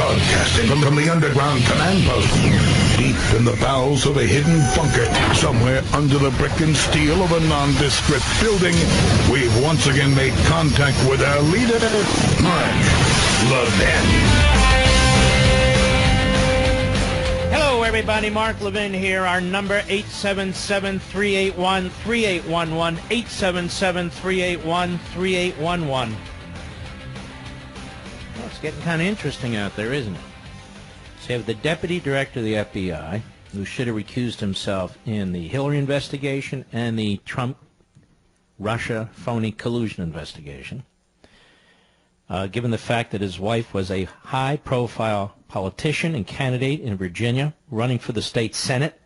Broadcasting from the underground command post, deep in the bowels of a hidden bunker, somewhere under the brick and steel of a nondescript building, we've once again made contact with our leader, Mark Levin. Hello, everybody. Mark Levin here. Our number, 877-381-3811, 877-381-3811. Well, it's getting kind of interesting out there, isn't it? So you have the deputy director of the FBI, who should have recused himself in the Hillary investigation and the Trump-Russia phony collusion investigation, given the fact that his wife was a high-profile politician and candidate in Virginia, running for the state Senate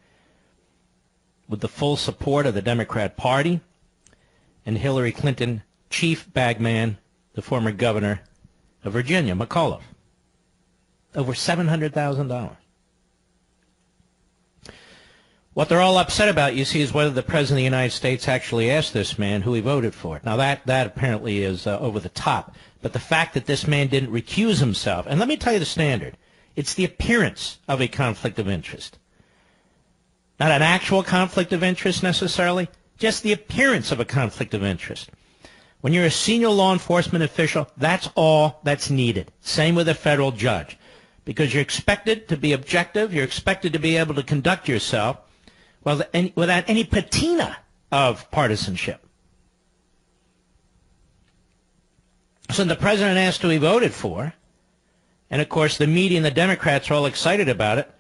with the full support of the Democrat Party, and Hillary Clinton chief bagman, the former governor of Virginia, McAuliffe. Over $700,000. What they're all upset about, you see, is whether the President of the United States actually asked this man who he voted for. Now, that apparently is over the top. But the fact that this man didn't recuse himself, and let me tell you the standard. It's the appearance of a conflict of interest. Not an actual conflict of interest necessarily, just the appearance of a conflict of interest. When you're a senior law enforcement official, that's all that's needed. Same with a federal judge. Because you're expected to be objective, you're expected to be able to conduct yourself without any patina of partisanship. So the president asked who he voted for, and of course the media and the Democrats are all excited about it.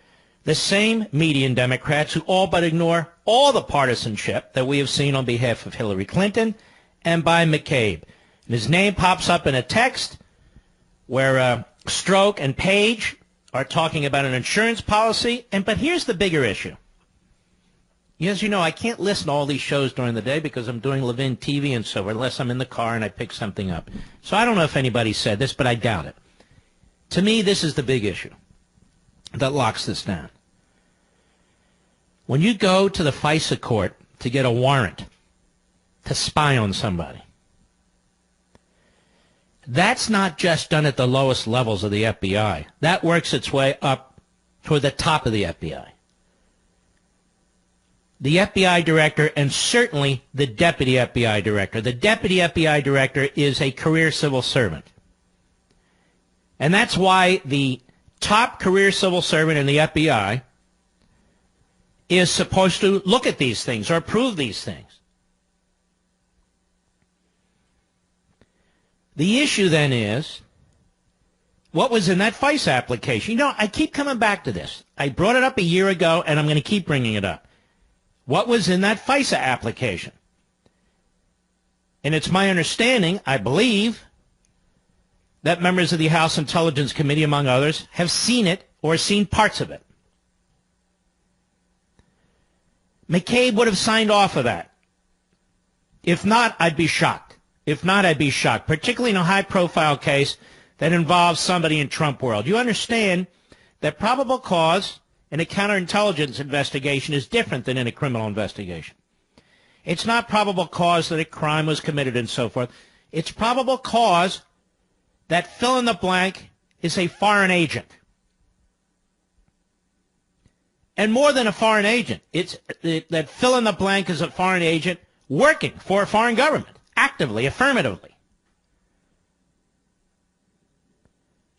The same media and Democrats who all but ignore all the partisanship that we have seen on behalf of Hillary Clinton and by McCabe. And his name pops up in a text where Stroke and Page are talking about an insurance policy. But here's the bigger issue. As you know, I can't listen to all these shows during the day because I'm doing Levin TV and so forth, unless I'm in the car and I pick something up. So I don't know if anybody said this, but I doubt it. To me, this is the big issue that locks this down. When you go to the FISA court to get a warrant to spy on somebody, that's not just done at the lowest levels of the FBI. That works its way up toward the top of the FBI. The FBI director and certainly the deputy FBI director. The deputy FBI director is a career civil servant. And that's why the top career civil servant in the FBI is supposed to look at these things or approve these things. The issue then is, what was in that FISA application? You know, I keep coming back to this. I brought it up a year ago, and I'm going to keep bringing it up. What was in that FISA application? And it's my understanding, I believe, that members of the House Intelligence Committee, among others, have seen it or seen parts of it. McCabe would have signed off of that. If not, I'd be shocked. Particularly in a high-profile case that involves somebody in Trump world. You understand that probable cause in a counterintelligence investigation is different than in a criminal investigation. It's not probable cause that a crime was committed and so forth. It's probable cause that fill-in-the-blank is a foreign agent. And more than a foreign agent, it's that fill-in-the-blank is a foreign agent working for a foreign government. Actively, affirmatively.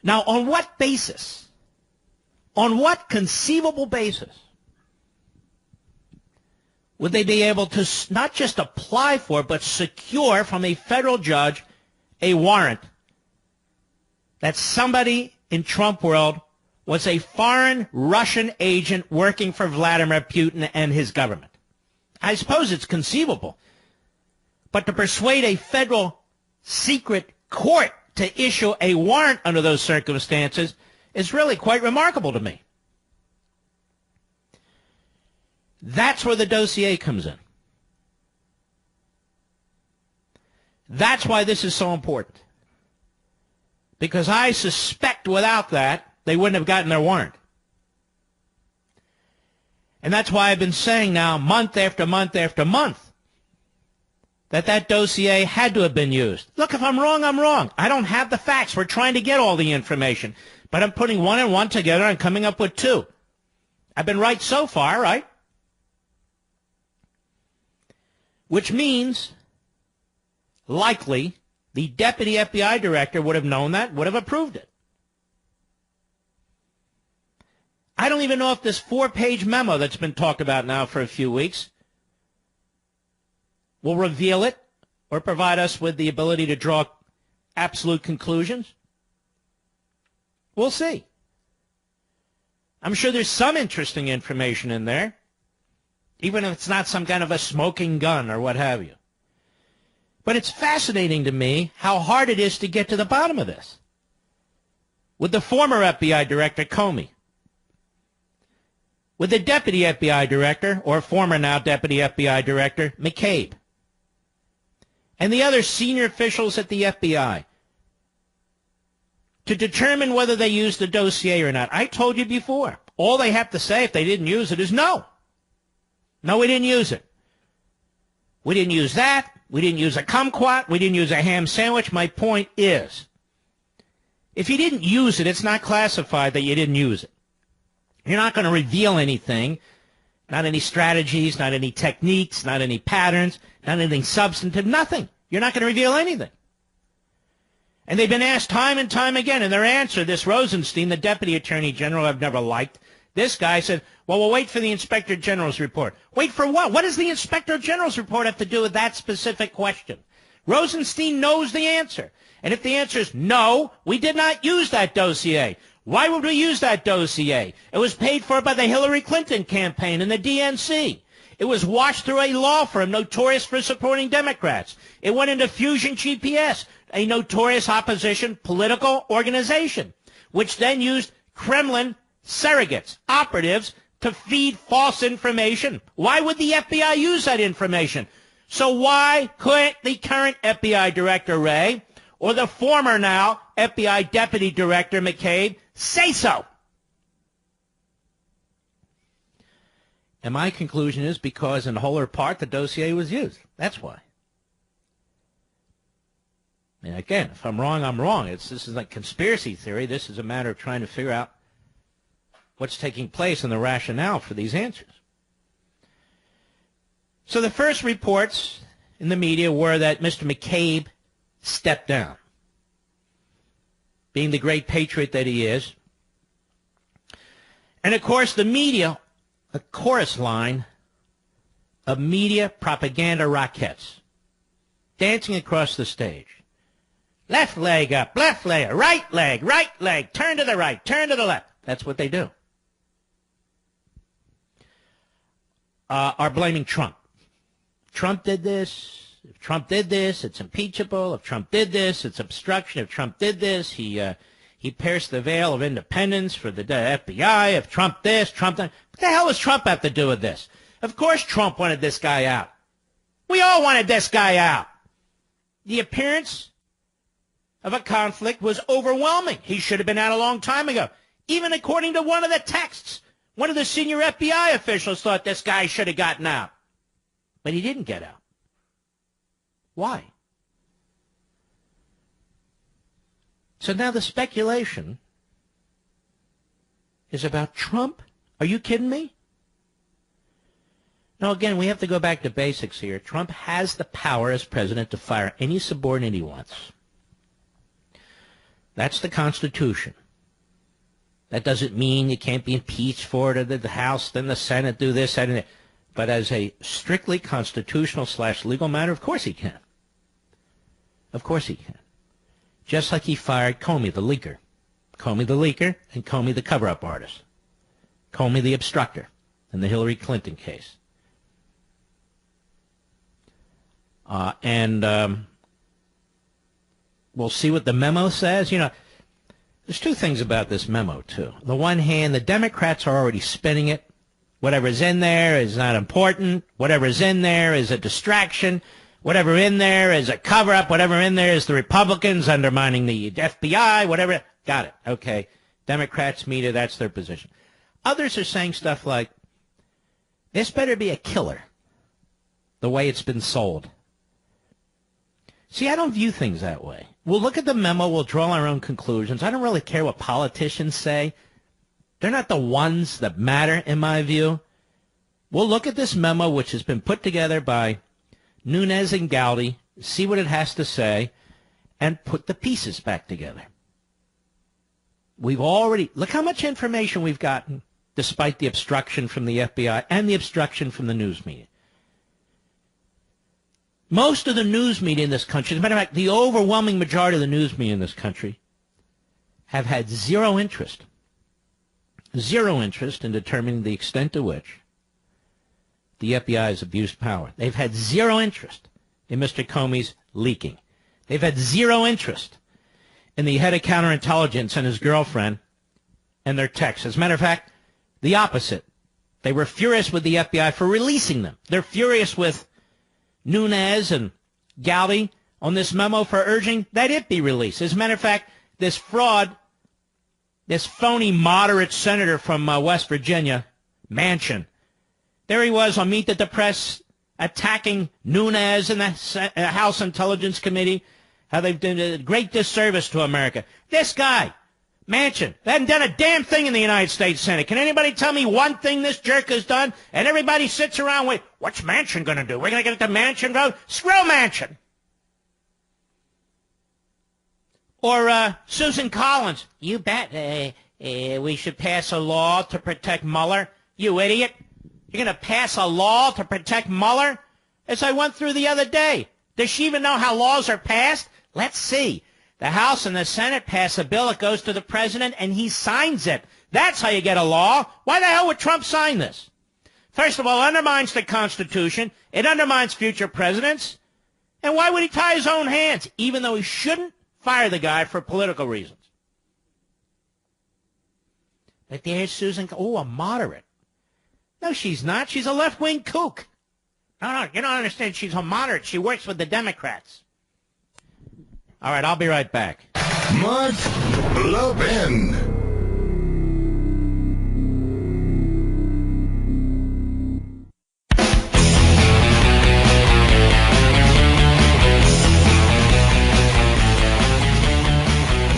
Now, on what basis? On what conceivable basis would they be able to not just apply for, but secure from a federal judge a warrant that somebody in Trump world was a foreign Russian agent working for Vladimir Putin and his government? I suppose it's conceivable. But to persuade a federal secret court to issue a warrant under those circumstances is really quite remarkable to me. That's where the dossier comes in. That's why this is so important. Because I suspect without that, they wouldn't have gotten their warrant. And that's why I've been saying now, month after month after month, that dossier had to have been used. Look, if I'm wrong, I'm wrong. I don't have the facts. We're trying to get all the information. But I'm putting one and one together and coming up with two. I've been right so far, right? Which means, likely, the deputy FBI director would have known that, would have approved it. I don't even know if this 4-page memo that's been talked about now for a few weeks will reveal it or provide us with the ability to draw absolute conclusions. We'll see. I'm sure there's some interesting information in there, even if it's not some kind of a smoking gun or what have you. But it's fascinating to me how hard it is to get to the bottom of this. With the former FBI director, Comey, with the deputy FBI director, or former now deputy FBI director, McCabe, and the other senior officials at the FBI, to determine whether they used the dossier or not. I told you before, all they have to say if they didn't use it is no. No, we didn't use it. We didn't use that. We didn't use a kumquat. We didn't use a ham sandwich. My point is, if you didn't use it, it's not classified that you didn't use it. You're not going to reveal anything, not any strategies, not any techniques, not any patterns, not anything substantive, nothing. You're not going to reveal anything. And they've been asked time and time again, and their answer, this Rosenstein, the deputy attorney general I've never liked, this guy said, well, we'll wait for the inspector general's report. Wait for what? What does the inspector general's report have to do with that specific question? Rosenstein knows the answer. And if the answer is no, we did not use that dossier. Why would we use that dossier? It was paid for by the Hillary Clinton campaign and the DNC. It was washed through a law firm notorious for supporting Democrats. It went into Fusion GPS, a notorious opposition political organization, which then used Kremlin surrogates, operatives, to feed false information. Why would the FBI use that information? So why couldn't the current FBI director, Wray, or the former now FBI deputy director, McCabe, say so? And my conclusion is because in whole or part the dossier was used. That's why. And again, if I'm wrong, I'm wrong. This is like conspiracy theory. This is a matter of trying to figure out what's taking place and the rationale for these answers. So the first reports in the media were that Mr. McCabe stepped down, being the great patriot that he is. And, of course, the media, a chorus line of media propaganda rockets dancing across the stage. Left leg up, right leg, turn to the right, turn to the left. That's what they do. Are blaming Trump. Trump did this. If Trump did this, it's impeachable. If Trump did this, it's obstruction. If Trump did this, he pierced the veil of independence for the FBI. If Trump this, Trump that. What the hell does Trump have to do with this? Of course Trump wanted this guy out. We all wanted this guy out. The appearance of a conflict was overwhelming. He should have been out a long time ago. Even according to one of the texts, one of the senior FBI officials thought this guy should have gotten out. But he didn't get out. Why? So now the speculation is about Trump? Are you kidding me? Now, again, we have to go back to basics here. Trump has the power as president to fire any subordinate he wants. That's the Constitution. That doesn't mean you can't be impeached for it, or that the House, then the Senate do this, that, and that. But as a strictly constitutional/legal matter, of course he can. Of course he can. Just like he fired Comey the leaker. Comey the leaker and Comey the cover-up artist. Comey the obstructor in the Hillary Clinton case. We'll see what the memo says. You know, there's two things about this memo, too. On the one hand, the Democrats are already spinning it. Whatever's in there is not important. Whatever's in there is a distraction. Whatever in there is a cover-up. Whatever in there is the Republicans undermining the FBI. Whatever. Got it. Okay. Democrats, media, that's their position. Others are saying stuff like, this better be a killer, the way it's been sold. See, I don't view things that way. We'll look at the memo. We'll draw our own conclusions. I don't really care what politicians say. They're not the ones that matter, in my view. We'll look at this memo, which has been put together by Nunes and Gowdy, see what it has to say, and put the pieces back together. We've already, look how much information we've gotten, despite the obstruction from the FBI and the obstruction from the news media. Most of the news media in this country, as a matter of fact, the overwhelming majority of the news media in this country, have had zero interest in determining the extent to which the FBI has abused power. They've had zero interest in Mr. Comey's leaking. They've had zero interest in the head of counterintelligence and his girlfriend and their texts. As a matter of fact, the opposite. They were furious with the FBI for releasing them. They're furious with Nunes and Gowdy on this memo for urging that it be released. As a matter of fact, this fraud, this phony moderate senator from West Virginia, Manchin, there he was on Meet the Press attacking Nunes and the House Intelligence Committee, how they've done a great disservice to America. This guy, Manchin, they haven't done a damn thing in the United States Senate. Can anybody tell me one thing this jerk has done? And everybody sits around wait, what's Manchin going to do? We're going to get the Manchin vote? Screw Manchin. Or Susan Collins, you bet we should pass a law to protect Mueller. You idiot. You're going to pass a law to protect Mueller? As I went through the other day. Does she even know how laws are passed? Let's see. The House and the Senate pass a bill. It goes to the president, and he signs it. That's how you get a law. Why the hell would Trump sign this? First of all, it undermines the Constitution. It undermines future presidents. And why would he tie his own hands, even though he shouldn't fire the guy for political reasons? But there's Susan. Oh, a moderate. No, she's not. She's a left-wing kook. No, you don't understand. She's a moderate. She works with the Democrats. All right, I'll be right back. Mark Levin.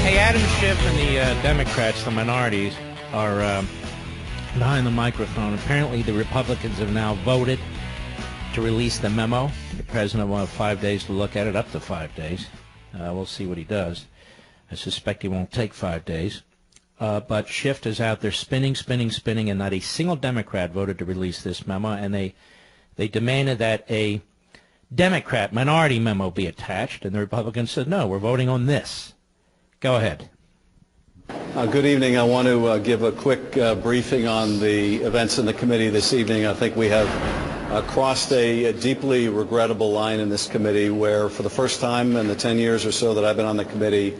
Hey, Adam Schiff and the Democrats, the minorities, are behind the microphone. Apparently, the Republicans have now voted to release the memo. The president will have 5 days to look at it, up to 5 days. We'll see what he does. I suspect he won't take 5 days. But Schiff is out there spinning, and not a single Democrat voted to release this memo, and they demanded that a Democrat minority memo be attached, and the Republicans said, no, we're voting on this. Go ahead. Good evening. I want to give a quick briefing on the events in the committee this evening. I think we have crossed a deeply regrettable line in this committee where for the first time in the 10 years or so that I've been on the committee,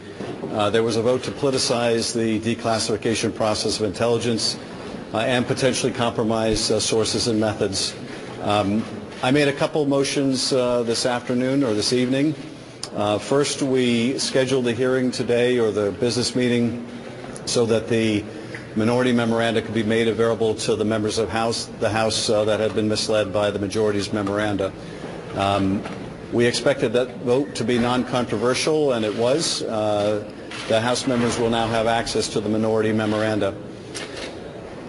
there was a vote to politicize the declassification process of intelligence and potentially compromise sources and methods. I made a couple motions this afternoon or this evening. First, we scheduled a hearing today, or the business meeting, so that the minority memoranda could be made available to the members of the House that had been misled by the majority's memoranda. We expected that vote to be non-controversial, and it was. The House members will now have access to the minority memoranda.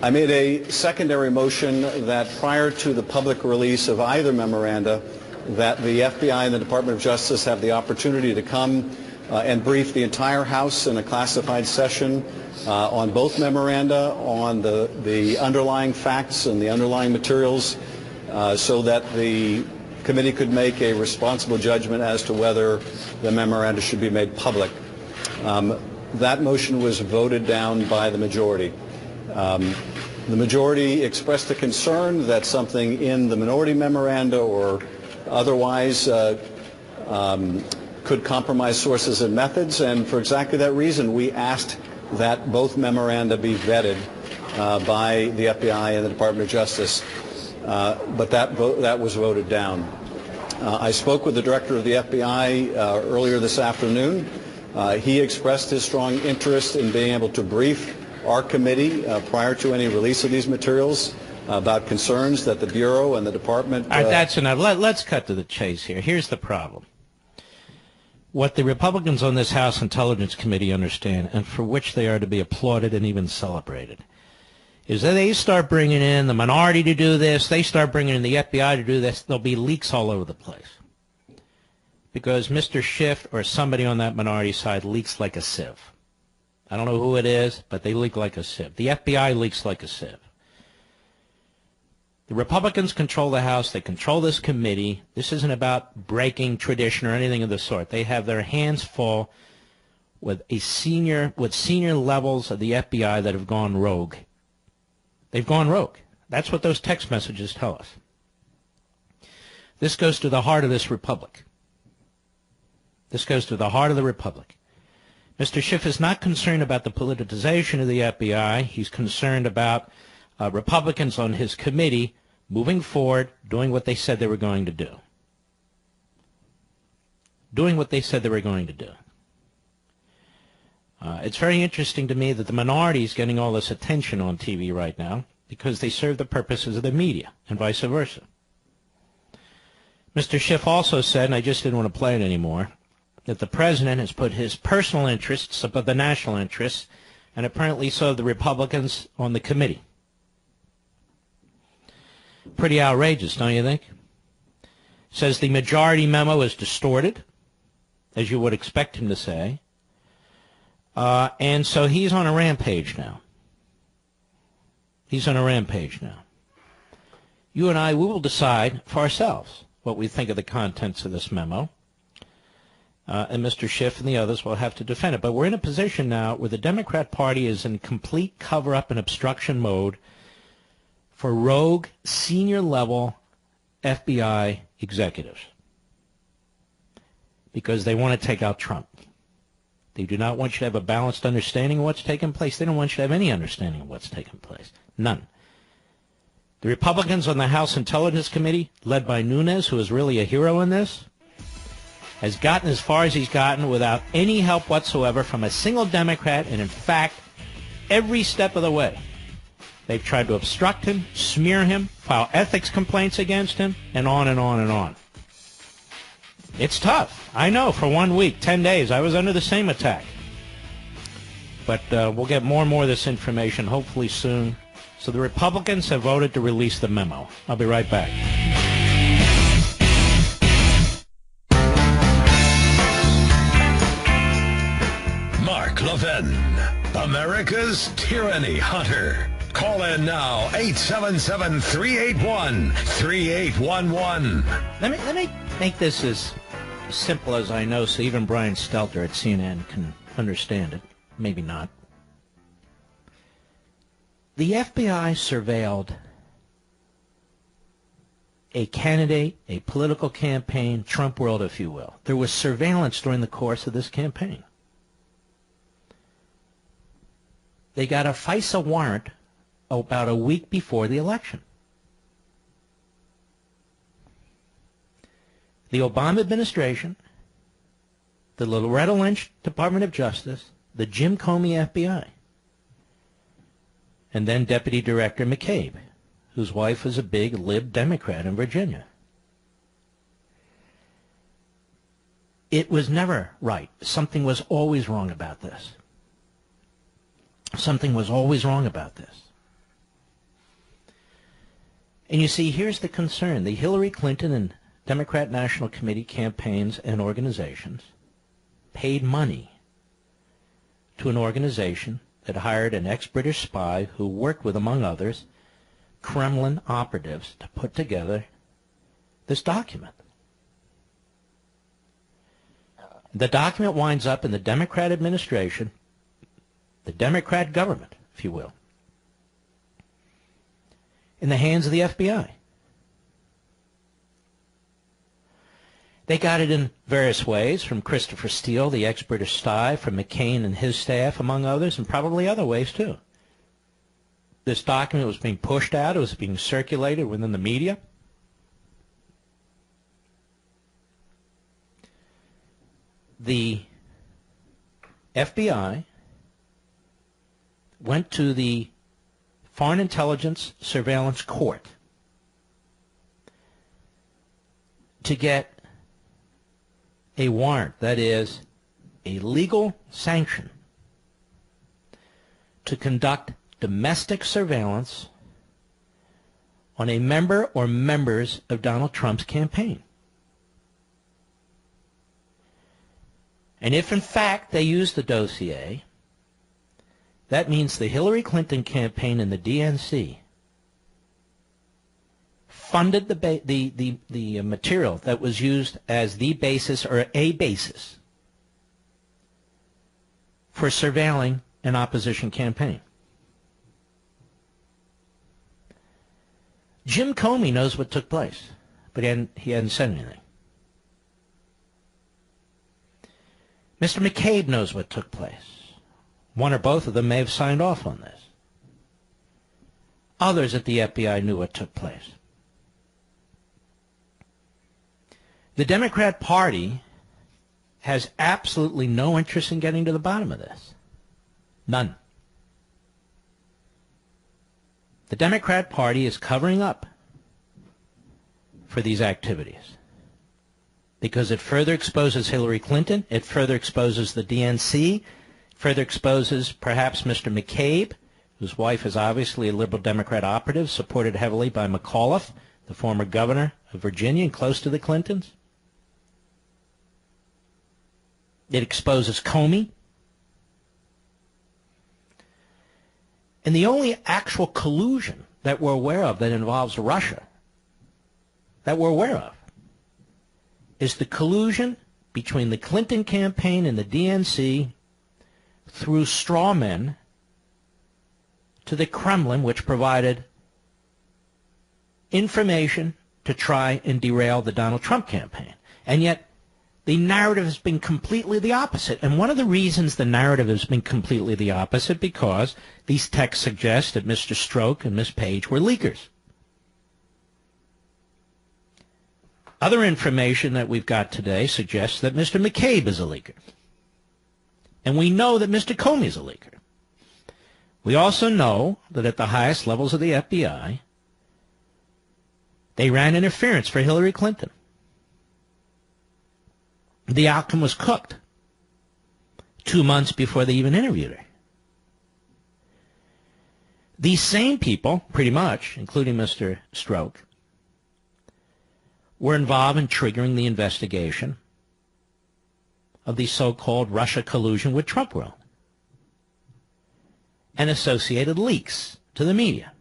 I made a secondary motion that prior to the public release of either memoranda, that the FBI and the Department of Justice have the opportunity to come and brief the entire House in a classified session on both memoranda, on the underlying facts and the underlying materials, so that the committee could make a responsible judgment as to whether the memoranda should be made public. That motion was voted down by the majority. The majority expressed a concern that something in the minority memoranda or otherwise could compromise sources and methods, and for exactly that reason we asked that both memoranda be vetted by the FBI and the Department of Justice, but that was voted down. I spoke with the director of the FBI earlier this afternoon. He expressed his strong interest in being able to brief our committee prior to any release of these materials about concerns that the Bureau and the Department... All right, that's enough. Let's cut to the chase here. Here's the problem. What the Republicans on this House Intelligence Committee understand, and for which they are to be applauded and even celebrated, is that they start bringing in the minority to do this, they start bringing in the FBI to do this, there'll be leaks all over the place. Because Mr. Schiff or somebody on that minority side leaks like a sieve. I don't know who it is, but they leak like a sieve. The FBI leaks like a sieve. The Republicans control the House. They control this committee. This isn't about breaking tradition or anything of the sort. They have their hands full with senior levels of the FBI that have gone rogue. They've gone rogue. That's what those text messages tell us. This goes to the heart of this republic. This goes to the heart of the republic. Mr. Schiff is not concerned about the politicization of the FBI. He's concerned about Republicans on his committee moving forward, doing what they said they were going to do. Doing what they said they were going to do. It's very interesting to me that the minority is getting all this attention on TV right now because they serve the purposes of the media and vice versa. Mr. Schiff also said, and I just didn't want to play it anymore, that the president has put his personal interests above the national interests, and apparently so have the Republicans on the committee. Pretty outrageous, don't you think? Says the majority memo is distorted, as you would expect him to say. And so he's on a rampage now. He's on a rampage now. You and I, we will decide for ourselves what we think of the contents of this memo. And Mr. Schiff and the others will have to defend it. But we're in a position now where the Democrat Party is in complete cover-up and obstruction mode for rogue senior-level FBI executives because they want to take out Trump. They do not want you to have a balanced understanding of what's taking place. They don't want you to have any understanding of what's taking place. None. The Republicans on the House Intelligence Committee, led by Nunes, who is really a hero in this, has gotten as far as he's gotten without any help whatsoever from a single Democrat, and in fact, every step of the way. They've tried to obstruct him, smear him, file ethics complaints against him, and on and on and on. It's tough. I know, for 1 week, 10 days, I was under the same attack. But we'll get more and more of this information hopefully soon. So the Republicans have voted to release the memo. I'll be right back. Mark Levin, America's Tyranny Hunter. Call in now, 877-381-3811. Let me make this as simple as I know so even Brian Stelter at CNN can understand it. Maybe not. The FBI surveilled a candidate, a political campaign, Trump world, if you will. There was surveillance during the course of this campaign. They got a FISA warrant about a week before the election. The Obama administration, the Loretta Lynch Department of Justice, the Jim Comey FBI, and then Deputy Director McCabe, whose wife was a big lib Democrat in Virginia. It was never right. Something was always wrong about this. Something was always wrong about this. And you see, here's the concern. The Hillary Clinton and Democrat National Committee campaigns and organizations paid money to an organization that hired an ex-British spy who worked with, among others, Kremlin operatives to put together this document. The document winds up in the Democrat administration, the Democrat government, if you will, in the hands of the FBI. They got it in various ways, from Christopher Steele, the ex-British spy, from McCain and his staff, among others, and probably other ways, too. This document was being pushed out. It was being circulated within the media. The FBI went to the Foreign Intelligence Surveillance Court to get a warrant, that is, a legal sanction, to conduct domestic surveillance on a member or members of Donald Trump's campaign. And if, in fact, they use the dossier, that means the Hillary Clinton campaign and the DNC funded the material that was used as the basis or a basis for surveilling an opposition campaign. Jim Comey knows what took place, but he hadn't said anything. Mr. McCabe knows what took place. One or both of them may have signed off on this. Others at the FBI knew what took place. The Democrat Party has absolutely no interest in getting to the bottom of this. None. The Democrat Party is covering up for these activities because it further exposes Hillary Clinton, it further exposes the DNC, further exposes perhaps Mr. McCabe, whose wife is obviously a liberal Democrat operative, supported heavily by McAuliffe, the former governor of Virginia and close to the Clintons. It exposes Comey. And the only actual collusion that we're aware of that involves Russia, that we're aware of, is the collusion between the Clinton campaign and the DNC through straw men to the Kremlin, which provided information to try and derail the Donald Trump campaign. And yet, the narrative has been completely the opposite. And one of the reasons the narrative has been completely the opposite because these texts suggest that Mr. Strzok and Ms. Page were leakers. Other information that we've got today suggests that Mr. McCabe is a leaker. And we know that Mr. Comey is a leaker. We also know that at the highest levels of the FBI, they ran interference for Hillary Clinton. The outcome was cooked 2 months before they even interviewed her. These same people, pretty much, including Mr. Strzok, were involved in triggering the investigation of the so-called Russia collusion with Trump world and associated leaks to the media.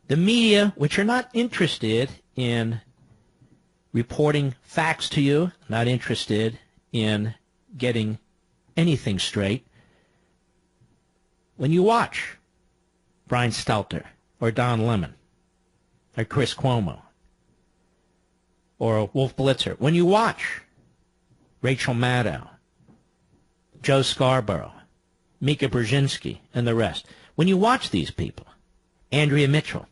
The media, which are not interested in reporting facts to you, not interested in getting anything straight. When you watch Brian Stelter or Don Lemon or Chris Cuomo or Wolf Blitzer, when you watch Rachel Maddow, Joe Scarborough, Mika Brzezinski, and the rest, when you watch these people, Andrea Mitchell,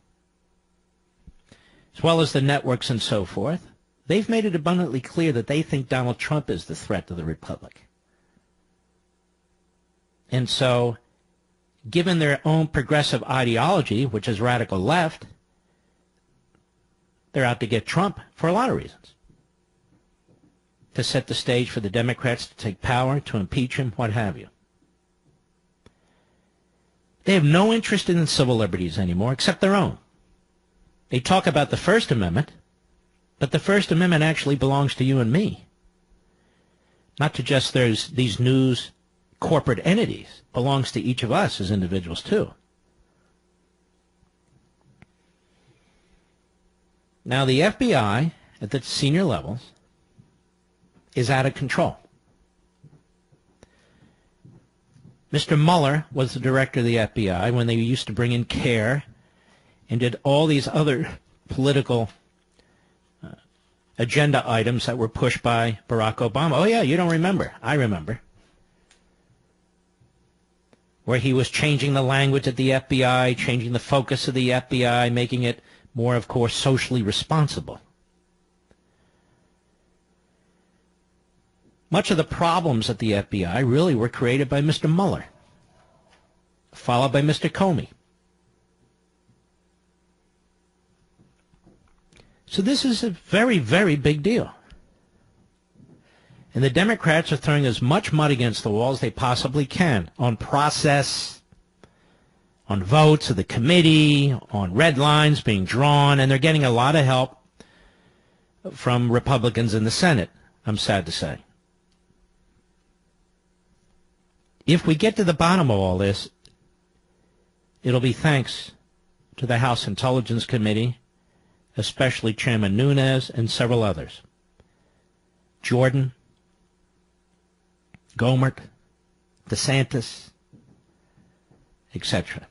as well as the networks and so forth, they've made it abundantly clear that they think Donald Trump is the threat to the republic. And so, given their own progressive ideology, which is radical left, they're out to get Trump for a lot of reasons. To set the stage for the Democrats to take power, to impeach him, what have you. They have no interest in civil liberties anymore, except their own. They talk about the First Amendment, but the First Amendment actually belongs to you and me. Not to just these news corporate entities. It belongs to each of us as individuals, too. Now, the FBI, at the senior levels, is out of control. Mr. Mueller was the director of the FBI when they used to bring in CARE and did all these other political agenda items that were pushed by Barack Obama. Oh, yeah, you don't remember. I remember. Where he was changing the language at the FBI, changing the focus of the FBI, making it more, of course, socially responsible. Much of the problems at the FBI really were created by Mr. Mueller, followed by Mr. Comey. So this is a very, very big deal. And the Democrats are throwing as much mud against the wall as they possibly can on process, on votes of the committee, on red lines being drawn, and they're getting a lot of help from Republicans in the Senate, I'm sad to say. If we get to the bottom of all this, it'll be thanks to the House Intelligence Committee, especially Chairman Nunes and several others. Jordan, Gohmert, DeSantis, etc.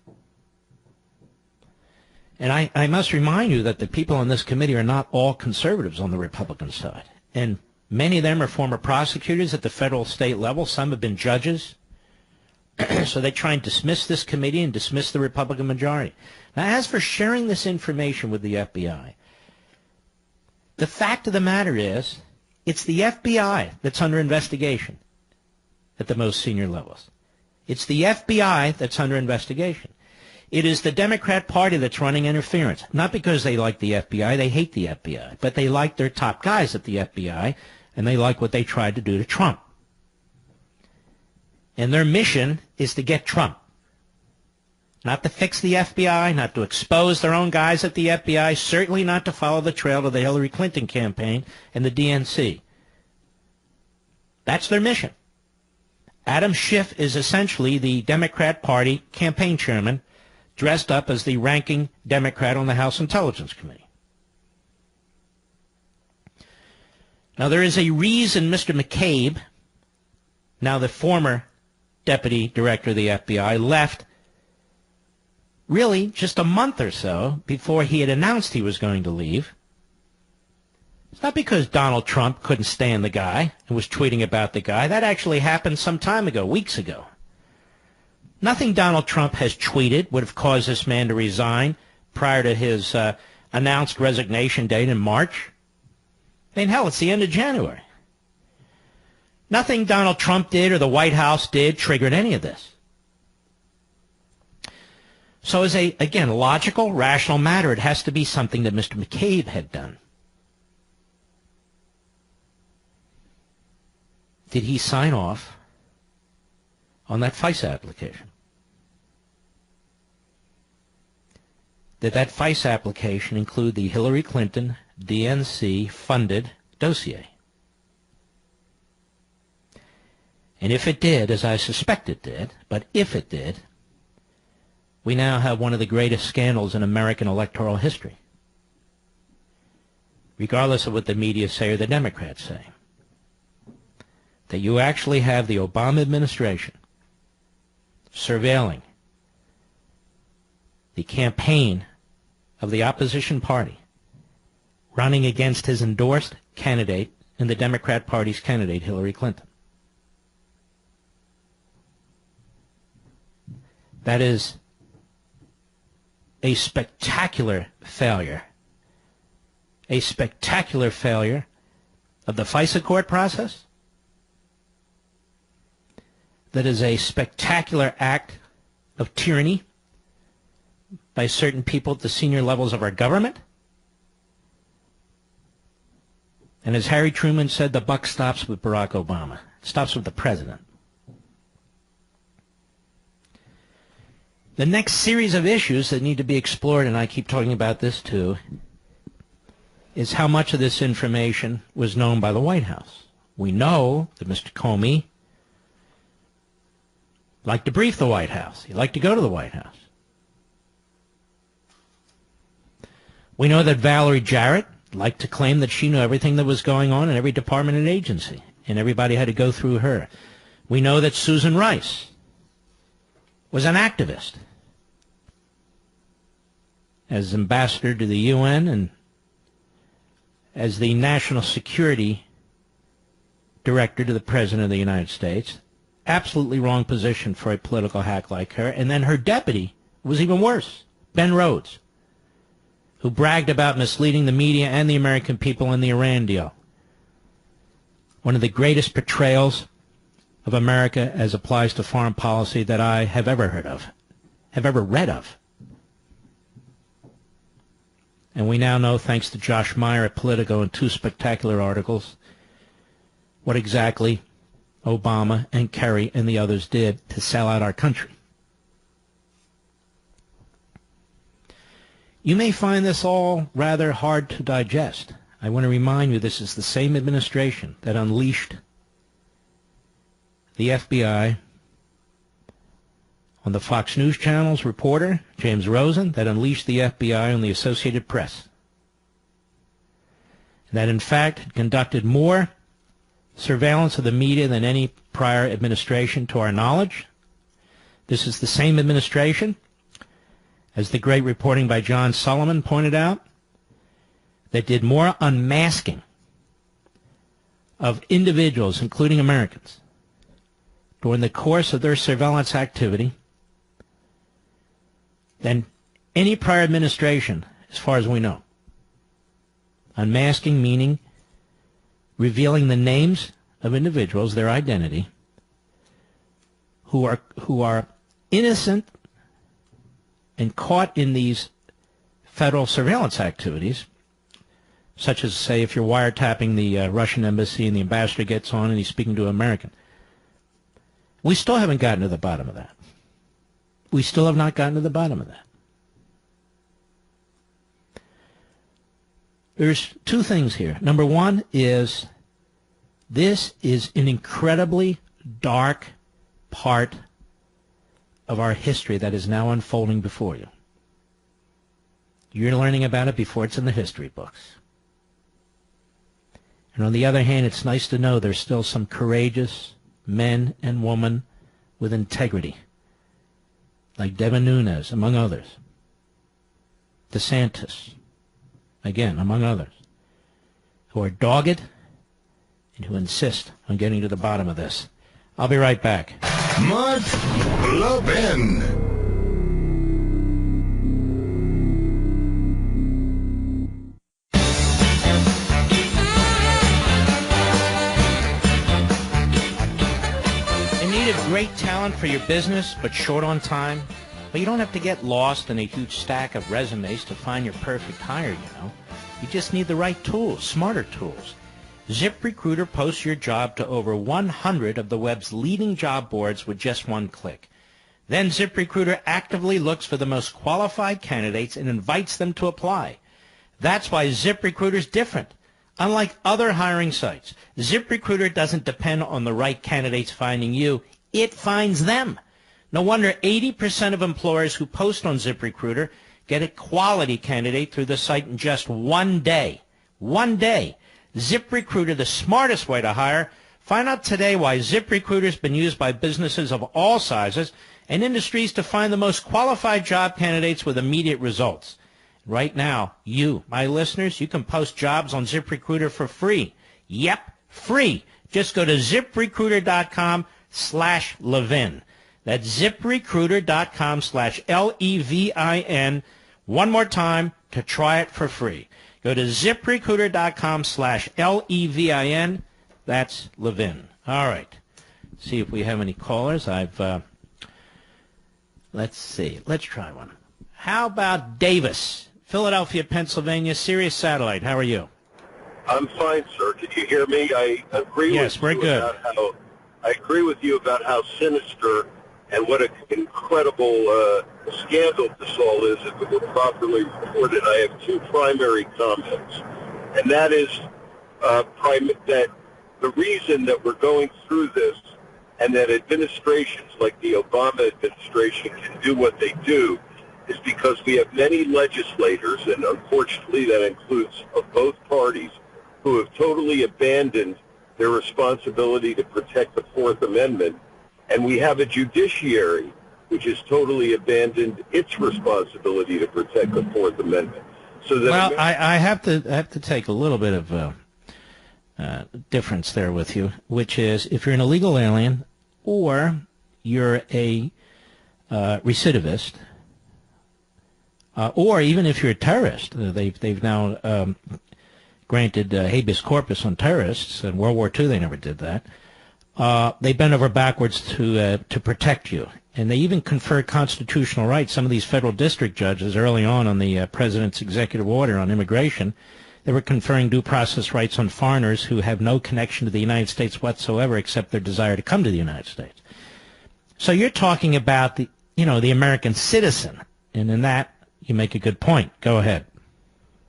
And I must remind you that the people on this committee are not all conservatives on the Republican side. And many of them are former prosecutors at the federal state level. Some have been judges. So they try and dismiss this committee and dismiss the Republican majority. Now, as for sharing this information with the FBI, the fact of the matter is it's the FBI that's under investigation at the most senior levels. It's the FBI that's under investigation. It is the Democrat Party that's running interference, not because they like the FBI, they hate the FBI, but they like their top guys at the FBI, and they like what they tried to do to Trump. And their mission is to get Trump. Not to fix the FBI, not to expose their own guys at the FBI, certainly not to follow the trail to the Hillary Clinton campaign and the DNC. That's their mission. Adam Schiff is essentially the Democrat Party campaign chairman dressed up as the ranking Democrat on the House Intelligence Committee. Now, there is a reason Mr. McCabe, now the former deputy director of the FBI, left really just a month or so before he had announced he was going to leave. It's not because Donald Trump couldn't stand the guy and was tweeting about the guy. That actually happened some time ago, weeks ago. Nothing Donald Trump has tweeted would have caused this man to resign prior to his announced resignation date in March. I mean, hell, it's the end of January. Nothing Donald Trump did or the White House did triggered any of this. So as a, again, logical, rational matter, it has to be something that Mr. McCabe had done. Did he sign off on that FISA application? Did that FISA application include the Hillary Clinton DNC-funded dossier? And if it did, as I suspect it did, but if it did, we now have one of the greatest scandals in American electoral history, regardless of what the media say or the Democrats say. That you actually have the Obama administration surveilling the campaign of the opposition party running against his endorsed candidate and the Democrat Party's candidate, Hillary Clinton. That is a spectacular failure. A spectacular failure of the FISA court process. That is a spectacular act of tyranny by certain people at the senior levels of our government. And as Harry Truman said, the buck stops with Barack Obama. It stops with the president. The next series of issues that need to be explored, and I keep talking about this too, is how much of this information was known by the White House. We know that Mr. Comey liked to brief the White House. He liked to go to the White House. We know that Valerie Jarrett liked to claim that she knew everything that was going on in every department and agency, and everybody had to go through her. We know that Susan Rice was an activist as ambassador to the UN and as the national security director to the President of the United States. Absolutely wrong position for a political hack like her. And then her deputy was even worse, Ben Rhodes, who bragged about misleading the media and the American people in the Iran deal. One of the greatest portrayals of America as applies to foreign policy that I have ever heard of, have ever read of. And we now know, thanks to Josh Meyer at Politico and two spectacular articles, what exactly Obama and Kerry and the others did to sell out our country. You may find this all rather hard to digest. I want to remind you this is the same administration that unleashed the FBI on the Fox News Channel's reporter, James Rosen, that unleashed the FBI on the Associated Press. That, in fact, conducted more surveillance of the media than any prior administration to our knowledge. This is the same administration, as the great reporting by John Sullivan pointed out, that did more unmasking of individuals, including Americans, during the course of their surveillance activity than any prior administration, as far as we know. Unmasking meaning revealing the names of individuals, their identity, who are innocent and caught in these federal surveillance activities, such as, say, if you're wiretapping the Russian embassy and the ambassador gets on and he's speaking to an American. We still haven't gotten to the bottom of that. We still have not gotten to the bottom of that. There's two things here. Number one is this is an incredibly dark part of our history that is now unfolding before you. You're learning about it before it's in the history books. And on the other hand, it's nice to know there's still some courageous men and women with integrity, like Devin Nunes, among others, DeSantis, again, among others, who are dogged and who insist on getting to the bottom of this. I'll be right back. Mark Levin. Great talent for your business, but short on time? Well, you don't have to get lost in a huge stack of resumes to find your perfect hire, you know. You just need the right tools, smarter tools. ZipRecruiter posts your job to over 100 of the web's leading job boards with just one click. Then ZipRecruiter actively looks for the most qualified candidates and invites them to apply. That's why ZipRecruiter's different. Unlike other hiring sites, ZipRecruiter doesn't depend on the right candidates finding you. It finds them. No wonder 80% of employers who post on ZipRecruiter get a quality candidate through the site in just 1 day. 1 day. ZipRecruiter, the smartest way to hire. Find out today why ZipRecruiter has been used by businesses of all sizes and industries to find the most qualified job candidates with immediate results. Right now, you, my listeners, you can post jobs on ZipRecruiter for free. Yep, free. Just go to ZipRecruiter.com/Levin. That's ZipRecruiter.com/Levin. One more time to try it for free. Go to ZipRecruiter.com/Levin. That's Levin. All right. See if we have any callers. Let's see. Let's try one. How about Davis, Philadelphia, Pennsylvania, Sirius Satellite. How are you? I'm fine, sir. Can you hear me? I agree yes, with we're good. I agree with you about how sinister and what an incredible scandal this all is if it were properly reported. I have two primary comments, and that is that the reason that we're going through this and that administrations like the Obama administration can do what they do is because we have many legislators, and unfortunately that includes of both parties, who have totally abandoned their responsibility to protect the Fourth Amendment, and we have a judiciary which has totally abandoned its responsibility to protect the Fourth Amendment. So that well, I have to take a little bit of difference there with you, which is if you're an illegal alien or you're a recidivist, or even if you're a terrorist, they've now granted habeas corpus on terrorists. In World War II, they never did that. They bent over backwards to protect you, and they even confer constitutional rights. Some of these federal district judges, early on the president's executive order on immigration, they were conferring due process rights on foreigners who have no connection to the United States whatsoever except their desire to come to the United States. So you're talking about the American citizen, and in that you make a good point. Go ahead.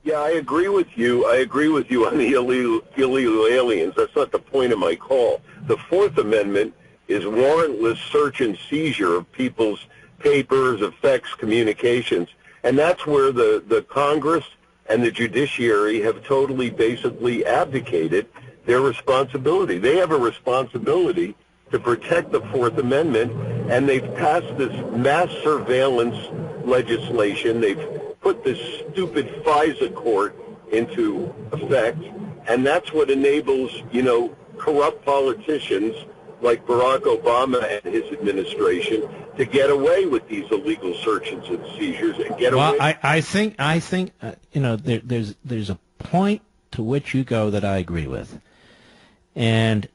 Yeah, I agree with you. I agree with you on the illegal aliens. That's not the point of my call. The Fourth Amendment is warrantless search and seizure of people's papers, effects, communications, and that's where the Congress and the judiciary have totally basically abdicated their responsibility. They have a responsibility to protect the Fourth Amendment, and they've passed this mass surveillance legislation. They've put this stupid FISA court into effect, and that's what enables, corrupt politicians like Barack Obama and his administration to get away with these illegal searches and seizures and get away. Well, I think there's a point to which you go that I agree with, and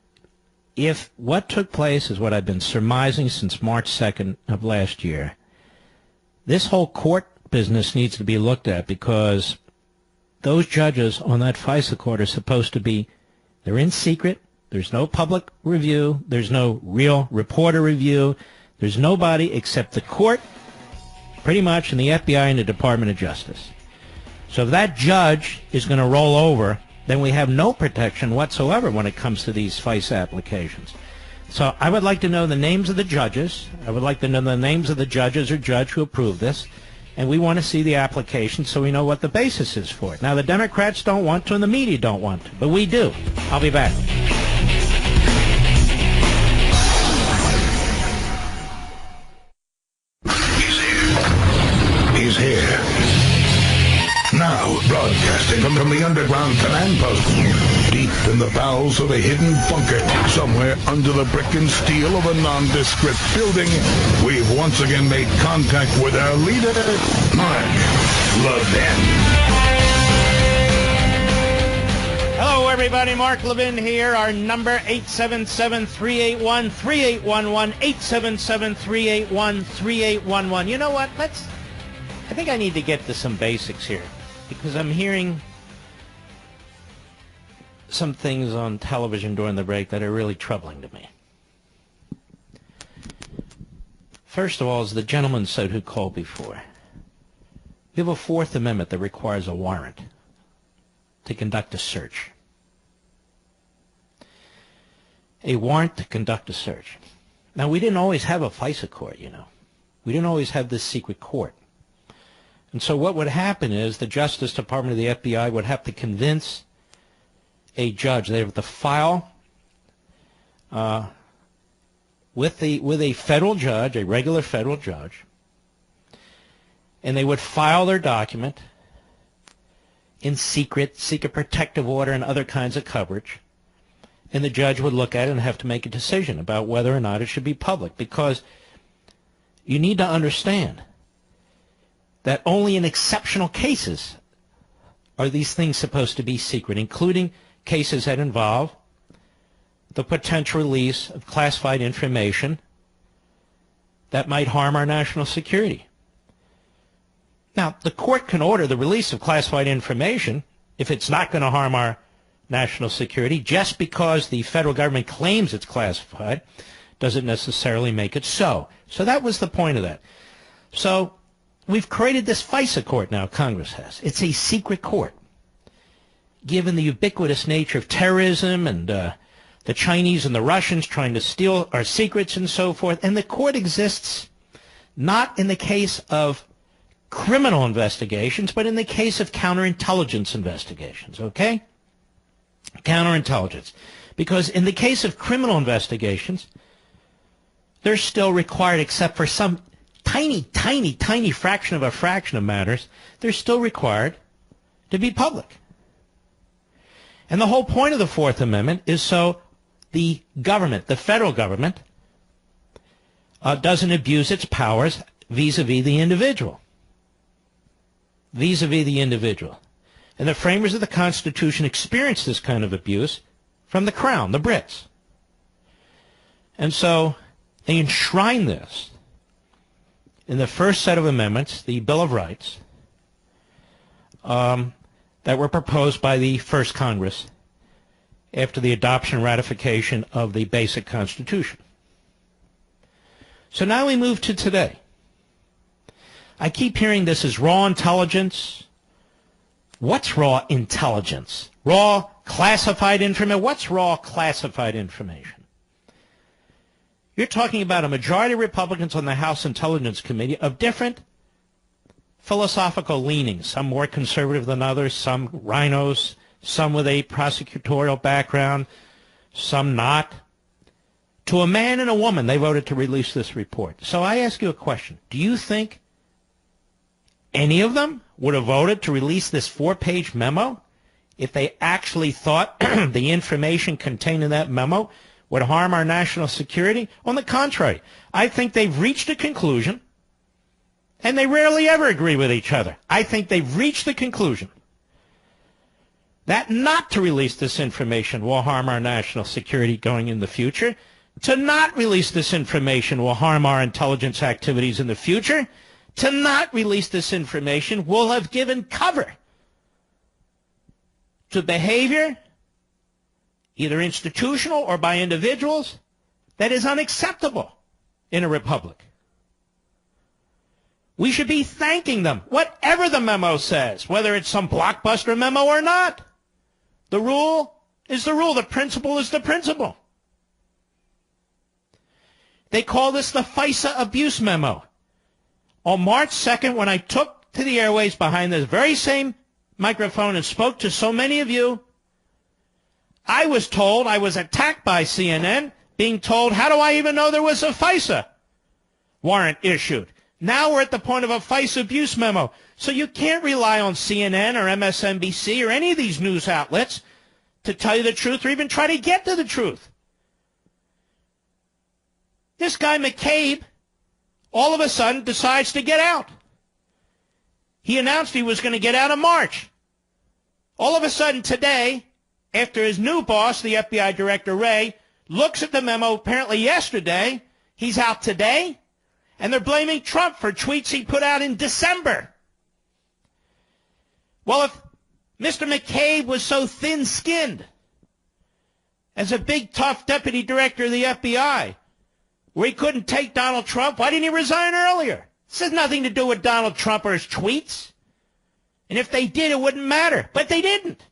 if what took place is what I've been surmising since March 2nd of last year, this whole court business needs to be looked at, because those judges on that FISA court are supposed to be, they're in secret, there's no public review, there's no real reporter review, there's nobody except the court, pretty much, and the FBI and the Department of Justice. So if that judge is going to roll over, then we have no protection whatsoever when it comes to these FISA applications. So I would like to know the names of the judges. I would like to know the names of the judges or judge who approved this. And we want to see the application so we know what the basis is for it. Now, the Democrats don't want to and the media don't want to, but we do. I'll be back. He's here. Now, broadcasting from the underground command post, deep in the bowels of a hidden bunker, somewhere under the brick and steel of a nondescript building, we've once again made contact with our leader, Mark Levin. Hello, everybody. Mark Levin here. Our number, 877-381-3811, 877-381-3811. You know what? I think I need to get to some basics here, because I'm hearing some things on television during the break that are really troubling to me. First of all, as the gentleman said who called before, we have a Fourth Amendment that requires a warrant to conduct a search. A warrant to conduct a search. Now, we didn't always have a FISA court, We didn't always have this secret court. And so what would happen is the Justice Department or the FBI would have to convince a judge. They have to file with a federal judge, a regular federal judge, and they would file their document in secret protective order and other kinds of coverage, and the judge would look at it and have to make a decision about whether or not it should be public, because you need to understand that only in exceptional cases are these things supposed to be secret, including cases that involve the potential release of classified information that might harm our national security. Now, the court can order the release of classified information if it's not going to harm our national security. Just because the federal government claims it's classified doesn't necessarily make it so. So that was the point of that. So we've created this FISA court now, Congress has. It's a secret court. Given the ubiquitous nature of terrorism and the Chinese and the Russians trying to steal our secrets and so forth, and the court exists not in the case of criminal investigations, but in the case of counterintelligence investigations, okay? Counterintelligence. Because in the case of criminal investigations, they're still required, except for some tiny fraction of matters, they're still required to be public. And the whole point of the Fourth Amendment is so the government, the federal government, doesn't abuse its powers vis-a-vis the individual. Vis-a-vis the individual. And the framers of the Constitution experienced this kind of abuse from the Crown, the Brits. And so they enshrine this in the first set of amendments, the Bill of Rights, that were proposed by the first Congress after the adoption and ratification of the basic Constitution. So now we move to today. I keep hearing this is raw intelligence. What's raw intelligence? Raw classified information? What's raw classified information? You're talking about a majority of Republicans on the House Intelligence Committee of different philosophical leanings, some more conservative than others, some rhinos, some with a prosecutorial background, some not. To a man and a woman, they voted to release this report. So I ask you a question. Do you think any of them would have voted to release this 4-page memo if they actually thought the information contained in that memo would harm our national security? On the contrary, I think they've reached a conclusion, and they rarely ever agree with each other. I think they've reached the conclusion that not to release this information will harm our national security going in the future. To not release this information will harm our intelligence activities in the future. To not release this information will have given cover to behavior, either institutional or by individuals, that is unacceptable in a republic. We should be thanking them, whatever the memo says, whether it's some blockbuster memo or not. The rule is the rule. The principle is the principle. They call this the FISA abuse memo. On March 2nd, when I took to the airways behind this very same microphone and spoke to so many of you, I was told, I was attacked by CNN, being told, how do I even know there was a FISA warrant issued? Now we're at the point of a FISA abuse memo. So you can't rely on CNN or MSNBC or any of these news outlets to tell you the truth or even try to get to the truth. This guy McCabe all of a sudden decides to get out. He announced he was going to get out in March. All of a sudden today, after his new boss, the FBI Director Wray, looks at the memo apparently yesterday, he's out today, and they're blaming Trump for tweets he put out in December. Well, if Mr. McCabe was so thin-skinned as a big, tough deputy director of the FBI, where he couldn't take Donald Trump, why didn't he resign earlier? This has nothing to do with Donald Trump or his tweets. And if they did, it wouldn't matter. But they didn't.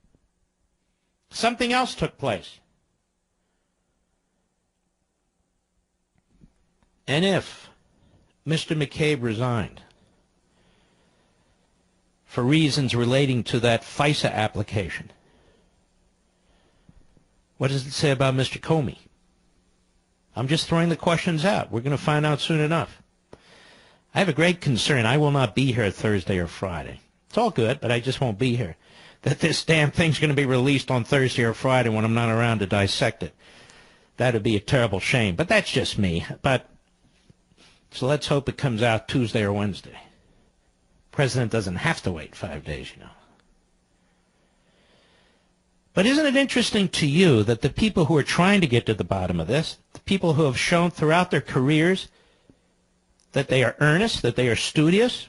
Something else took place. And if Mr. McCabe resigned for reasons relating to that FISA application, what does it say about Mr. Comey? I'm just throwing the questions out. We're going to find out soon enough. I have a great concern. I will not be here Thursday or Friday. It's all good, but I just won't be here. That this damn thing's going to be released on Thursday or Friday when I'm not around to dissect it. That would be a terrible shame. But that's just me. So let's hope it comes out Tuesday or Wednesday. President doesn't have to wait 5 days, you know. But isn't it interesting to you that the people who are trying to get to the bottom of this, the people who have shown throughout their careers that they are earnest, that they are studious,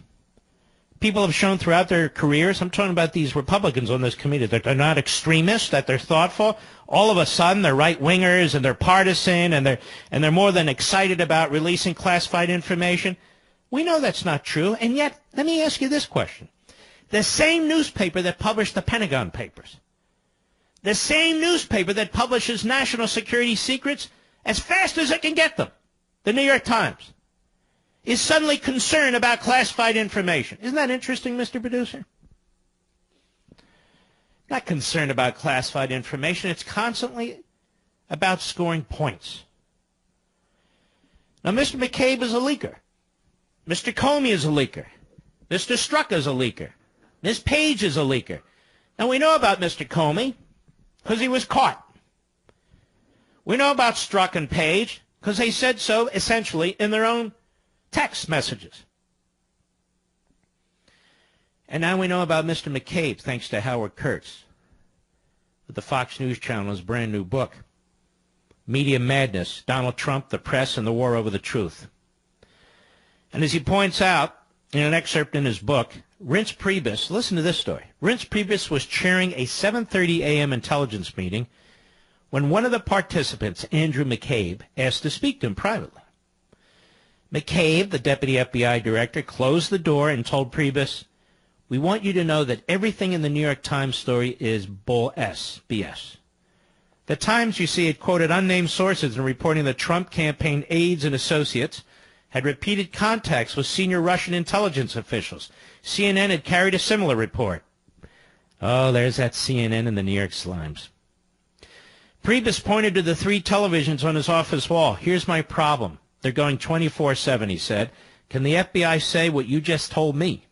people have shown throughout their careers, I'm talking about these Republicans on this committee, that they're not extremists, that they're thoughtful, all of a sudden they're right-wingers and they're partisan and they're more than excited about releasing classified information. We know that's not true, and yet, let me ask you this question. The same newspaper that published the Pentagon Papers, the same newspaper that publishes national security secrets as fast as it can get them, the New York Times, is suddenly concerned about classified information. Isn't that interesting, Mr. Producer? Not concerned about classified information. It's constantly about scoring points. Now, Mr. McCabe is a leaker. Mr. Comey is a leaker. Mr. Strzok is a leaker. Ms. Page is a leaker. Now, we know about Mr. Comey because he was caught. We know about Strzok and Page because they said so essentially in their own text messages. And now we know about Mr. McCabe, thanks to Howard Kurtz, with the Fox News Channel's brand new book, Media Madness, Donald Trump, the Press, and the War over the Truth. And as he points out, in an excerpt in his book, Reince Priebus, listen to this story. Reince Priebus was chairing a 7:30 a.m. intelligence meeting when one of the participants, Andrew McCabe, asked to speak to him privately. McCabe, the deputy FBI director, closed the door and told Priebus, "We want you to know that everything in the New York Times story is BS. The Times, you see, had quoted unnamed sources in reporting that Trump campaign aides and associates had repeated contacts with senior Russian intelligence officials. CNN had carried a similar report." Oh, there's that CNN and the New York Slimes. Priebus pointed to the 3 televisions on his office wall. "Here's my problem. They're going 24/7, he said. Can the FBI say what you just told me?"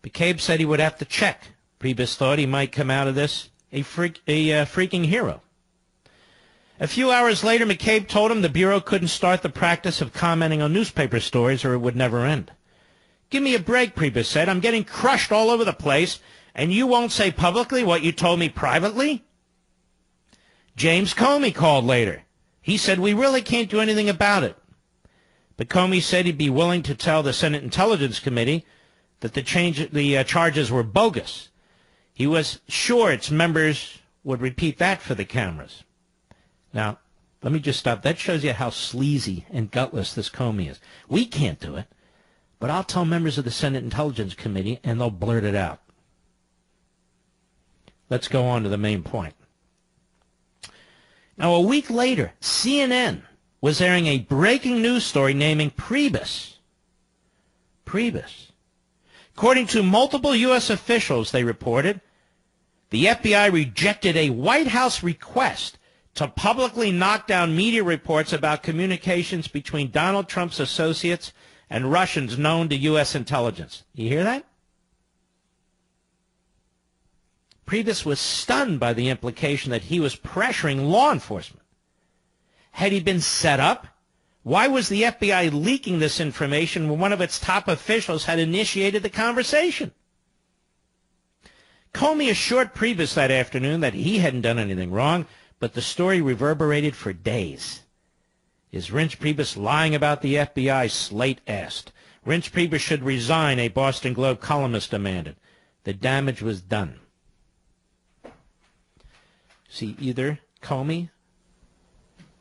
McCabe said he would have to check. Priebus thought he might come out of this a freaking hero. A few hours later, McCabe told him the Bureau couldn't start the practice of commenting on newspaper stories or it would never end. "Give me a break," Priebus said. "I'm getting crushed all over the place, and you won't say publicly what you told me privately?" James Comey called later. He said, "We really can't do anything about it." But Comey said he'd be willing to tell the Senate Intelligence Committee that the charges were bogus. He was sure its members would repeat that for the cameras. Now, let me just stop. That shows you how sleazy and gutless this Comey is. We can't do it, but I'll tell members of the Senate Intelligence Committee, and they'll blurt it out. Let's go on to the main point. Now, a week later, CNN was airing a breaking news story naming Priebus. According to multiple U.S. officials, they reported, the FBI rejected a White House request to publicly knock down media reports about communications between Donald Trump's associates and Russians known to U.S. intelligence. You hear that? Priebus was stunned by the implication that he was pressuring law enforcement. Had he been set up? Why was the FBI leaking this information when one of its top officials had initiated the conversation? Comey assured Priebus that afternoon that he hadn't done anything wrong, but the story reverberated for days. Is Reince Priebus lying about the FBI? Slate asked. Reince Priebus should resign, a Boston Globe columnist demanded. The damage was done. See, either Comey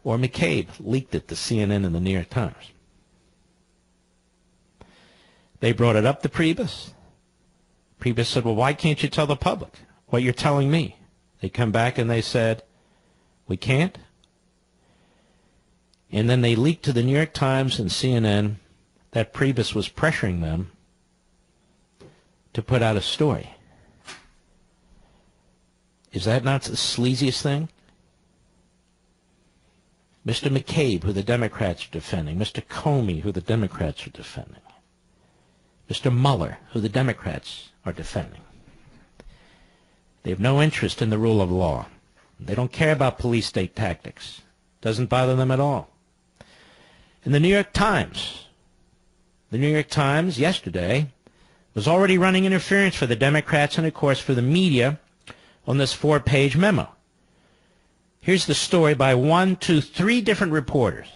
or McCabe leaked it to CNN and the New York Times. They brought it up to Priebus. Priebus said, well, why can't you tell the public what you're telling me? They come back and they said, we can't. And then they leaked to the New York Times and CNN that Priebus was pressuring them to put out a story. Is that not the sleaziest thing? Mr. McCabe, who the Democrats are defending, Mr. Comey, who the Democrats are defending, Mr. Mueller, who the Democrats are defending. They have no interest in the rule of law. They don't care about police state tactics. Doesn't bother them at all. And the New York Times yesterday was already running interference for the Democrats and, of course, for the media on this 4-page memo. Here's the story by 1, 2, 3 different reporters.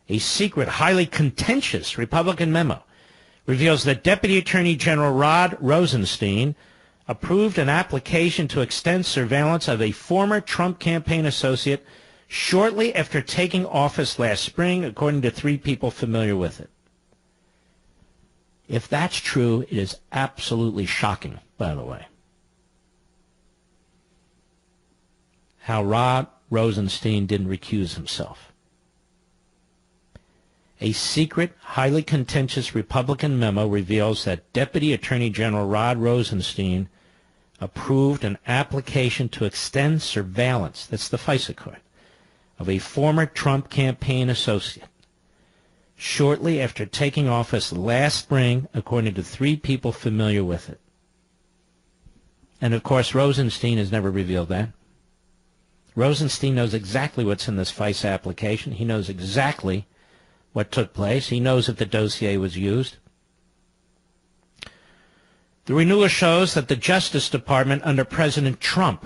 A secret, highly contentious Republican memo reveals that Deputy Attorney General Rod Rosenstein approved an application to extend surveillance of a former Trump campaign associate shortly after taking office last spring, according to 3 people familiar with it. If that's true, it is absolutely shocking, by the way, how Rod Rosenstein didn't recuse himself. A secret, highly contentious Republican memo reveals that Deputy Attorney General Rod Rosenstein approved an application to extend surveillance, that's the FISA court, of a former Trump campaign associate shortly after taking office last spring, according to 3 people familiar with it. And, of course, Rosenstein has never revealed that. Rosenstein knows exactly what's in this FISA application. He knows exactly what took place. He knows if the dossier was used. The renewal shows that the Justice Department under President Trump.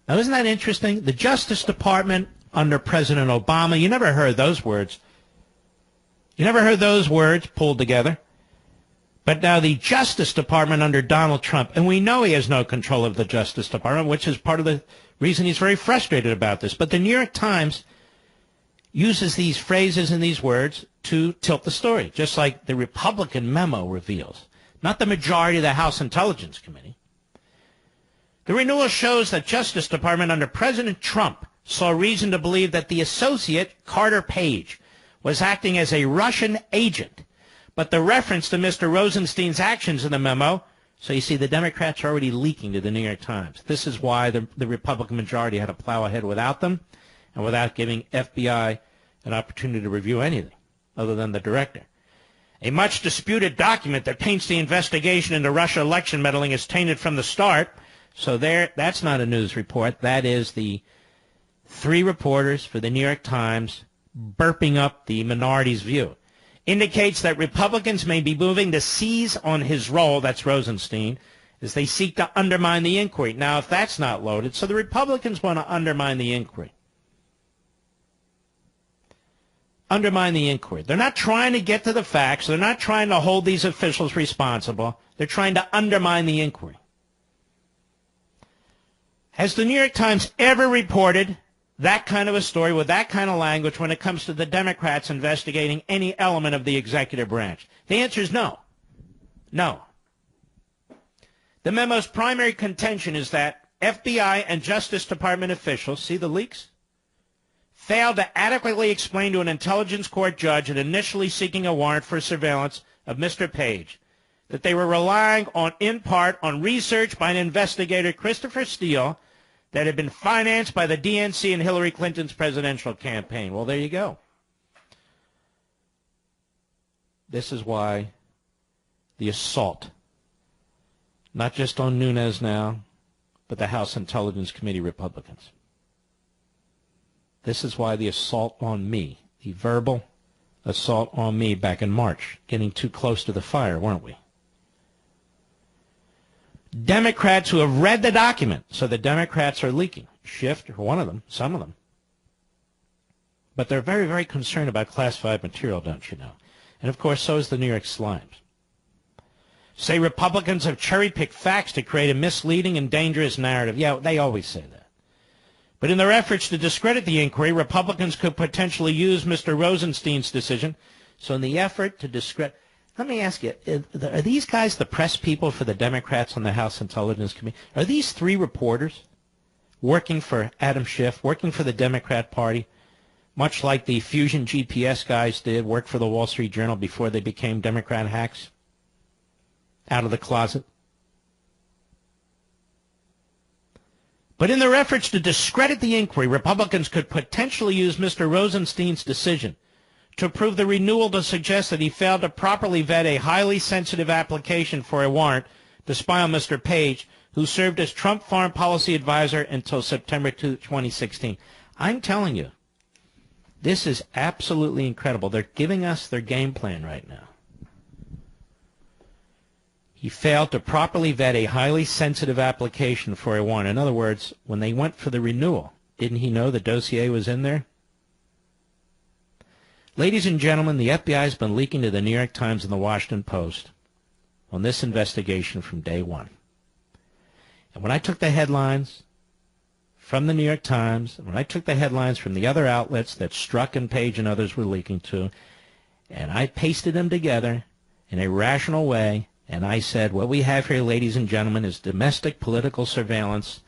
Now, isn't that interesting? The Justice Department under President Obama. You never heard those words. You never heard those words pulled together. But now the Justice Department under Donald Trump, and we know he has no control of the Justice Department, which is part of the reason he's very frustrated about this. But the New York Times uses these phrases and these words to tilt the story, just like the Republican memo reveals, not the majority of the House Intelligence Committee. The renewal shows that Justice Department under President Trump saw reason to believe that the associate, Carter Page, was acting as a Russian agent. But the reference to Mr. Rosenstein's actions in the memo, so you see the Democrats are already leaking to the New York Times. This is why the Republican majority had to plow ahead without them and without giving FBI an opportunity to review anything other than the director. A much disputed document that paints the investigation into Russia election meddling as tainted from the start. So that's not a news report. That is the three reporters for the New York Times burping up the minority's view. Indicates that Republicans may be moving to seize on his role, that's Rosenstein, as they seek to undermine the inquiry. Now, if that's not loaded, so the Republicans want to undermine the inquiry. Undermine the inquiry. They're not trying to get to the facts. They're not trying to hold these officials responsible. They're trying to undermine the inquiry. Has the New York Times ever reported that kind of a story with that kind of language when it comes to the Democrats investigating any element of the executive branch? The answer is no. No. The memo's primary contention is that FBI and Justice Department officials, see the leaks, failed to adequately explain to an intelligence court judge initially seeking a warrant for surveillance of Mr. Page that they were relying in part on research by an investigator, Christopher Steele, that had been financed by the DNC and Hillary Clinton's presidential campaign. Well, there you go. This is why the assault, not just on Nunes now, but the House Intelligence Committee Republicans. This is why the assault on me, the verbal assault on me back in March, getting too close to the fire, weren't we? Democrats who have read the document, so the Democrats are leaking. Schiff, one of them, some of them. But they're very, very concerned about classified material, don't you know? And, of course, so is the New York Slimes. Say Republicans have cherry-picked facts to create a misleading and dangerous narrative. Yeah, they always say that. But in their efforts to discredit the inquiry, Republicans could potentially use Mr. Rosenstein's decision. So in the effort to discredit... Let me ask you, are these guys the press people for the Democrats on the House Intelligence Committee? Are these three reporters working for Adam Schiff, working for the Democrat Party, much like the Fusion GPS guys did, worked for the Wall Street Journal before they became Democrat hacks? Out of the closet? But in their efforts to discredit the inquiry, Republicans could potentially use Mr. Rosenstein's decision to approve the renewal to suggest that he failed to properly vet a highly sensitive application for a warrant to spy on Mr. Page, who served as Trump foreign policy advisor until September 2016. I'm telling you, this is absolutely incredible. They're giving us their game plan right now. He failed to properly vet a highly sensitive application for a warrant. In other words, when they went for the renewal, didn't he know the dossier was in there? Ladies and gentlemen, the FBI has been leaking to the New York Times and the Washington Post on this investigation from day one. And when I took the headlines from the New York Times, when I took the headlines from the other outlets that Strzok and Page and others were leaking to, and I pasted them together in a rational way, and I said, what we have here, ladies and gentlemen, is domestic political surveillance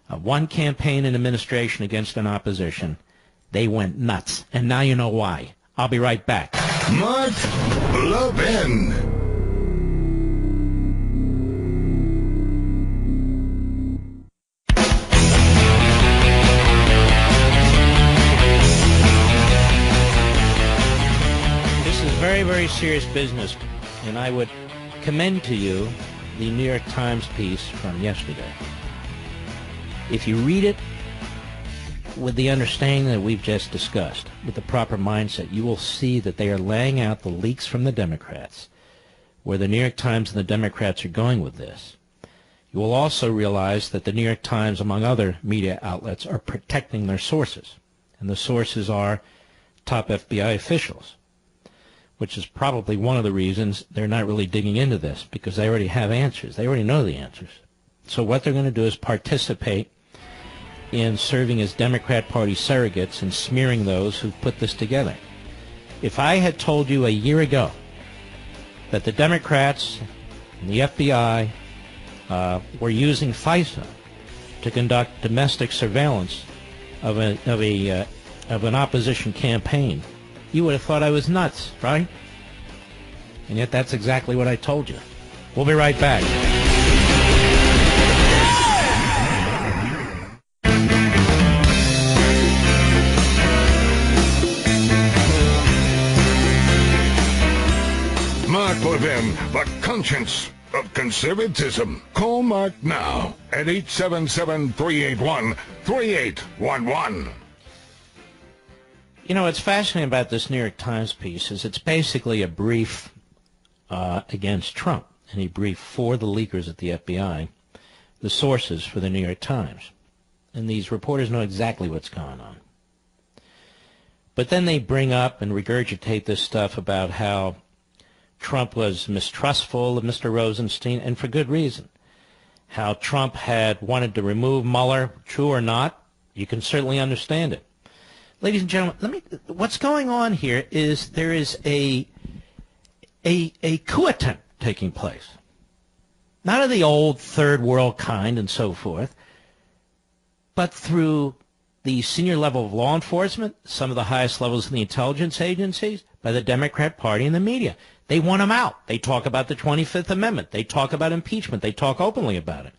of one campaign and administration against an opposition. They went nuts. And now you know why. I'll be right back. Mark Levin. This is very, very serious business, and I would commend to you the New York Times piece from yesterday. If you read it with the understanding that we've just discussed, with the proper mindset, you will see that they are laying out the leaks from the Democrats, where the New York Times and the Democrats are going with this. You will also realize that the New York Times, among other media outlets, are protecting their sources, and the sources are top FBI officials. which is probably one of the reasons they're not really digging into this, because they already have answers. They already know the answers. So what they're going to do is participate in serving as Democrat Party surrogates and smearing those who put this together. If I had told you a year ago that the Democrats and the FBI were using FISA to conduct domestic surveillance of an opposition campaign, you would have thought I was nuts, right? And yet that's exactly what I told you. We'll be right back. Mark Levin, the conscience of conservatism. Call Mark now at 877-381-3811. You know, what's fascinating about this New York Times piece is it's basically a brief against Trump, and a brief for the leakers at the FBI, the sources for the New York Times. And these reporters know exactly what's going on. But then they bring up and regurgitate this stuff about how Trump was mistrustful of Mr. Rosenstein, and for good reason. How Trump had wanted to remove Mueller, true or not, you can certainly understand it. Ladies and gentlemen, what's going on here is there is a coup attempt taking place. Not of the old third world kind and so forth, but through the senior level of law enforcement, some of the highest levels in the intelligence agencies, by the Democrat Party and the media. They want him out. They talk about the 25th Amendment. They talk about impeachment. They talk openly about it.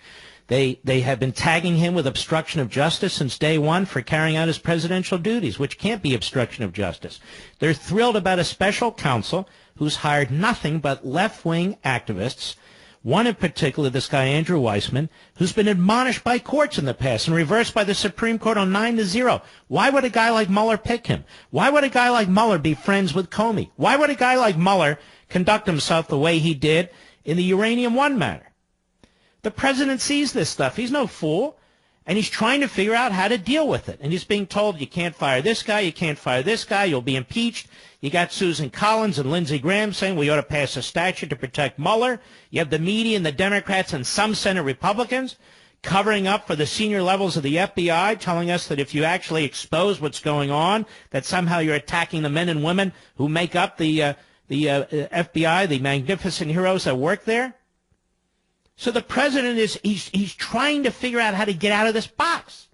They have been tagging him with obstruction of justice since day one for carrying out his presidential duties, which can't be obstruction of justice. They're thrilled about a special counsel who's hired nothing but left-wing activists, one in particular, this guy Andrew Weissman, who's been admonished by courts in the past and reversed by the Supreme Court on 9-0. Why would a guy like Mueller pick him? Why would a guy like Mueller be friends with Comey? Why would a guy like Mueller conduct himself the way he did in the Uranium One matter? The president sees this stuff. He's no fool. And he's trying to figure out how to deal with it. And he's being told, you can't fire this guy, you can't fire this guy, you'll be impeached. You got Susan Collins and Lindsey Graham saying we ought to pass a statute to protect Mueller. You have the media and the Democrats and some Senate Republicans covering up for the senior levels of the FBI, telling us that if you actually expose what's going on, that somehow you're attacking the men and women who make up the FBI, the magnificent heroes that work there. So the president he's trying to figure out how to get out of this box.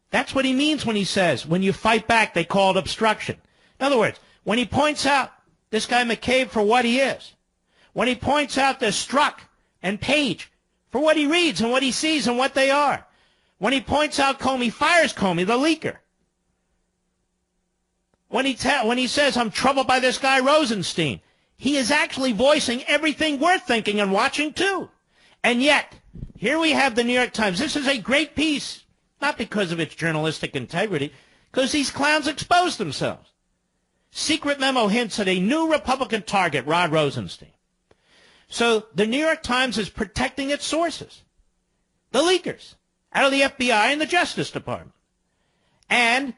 That's what he means when he says, when you fight back, they call it obstruction. In other words, when he points out this guy McCabe for what he is, when he points out the Strzok and Page for what he reads and what he sees and what they are, when he points out Comey, fires Comey, the leaker, when he says, I'm troubled by this guy Rosenstein, he is actually voicing everything we're thinking and watching too. And yet, here we have the New York Times. This is a great piece, not because of its journalistic integrity, because these clowns exposed themselves. Secret memo hints at a new Republican target, Rod Rosenstein. So the New York Times is protecting its sources, the leakers, out of the FBI and the Justice Department. And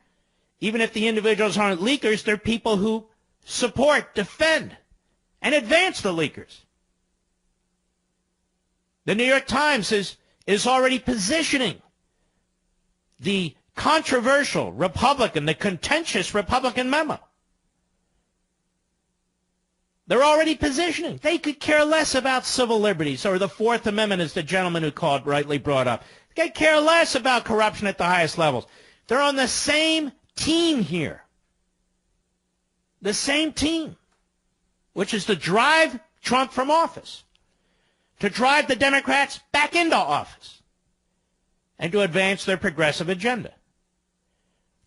even if the individuals aren't leakers, they're people who support, defend, and advance the leakers. The New York Times is already positioning the controversial Republican, the contentious Republican memo. They're already positioning. They could care less about civil liberties or the Fourth Amendment, as the gentleman who called rightly brought up. They could care less about corruption at the highest levels. They're on the same team here. The same team, which is to drive Trump from office, to drive the Democrats back into office, and to advance their progressive agenda.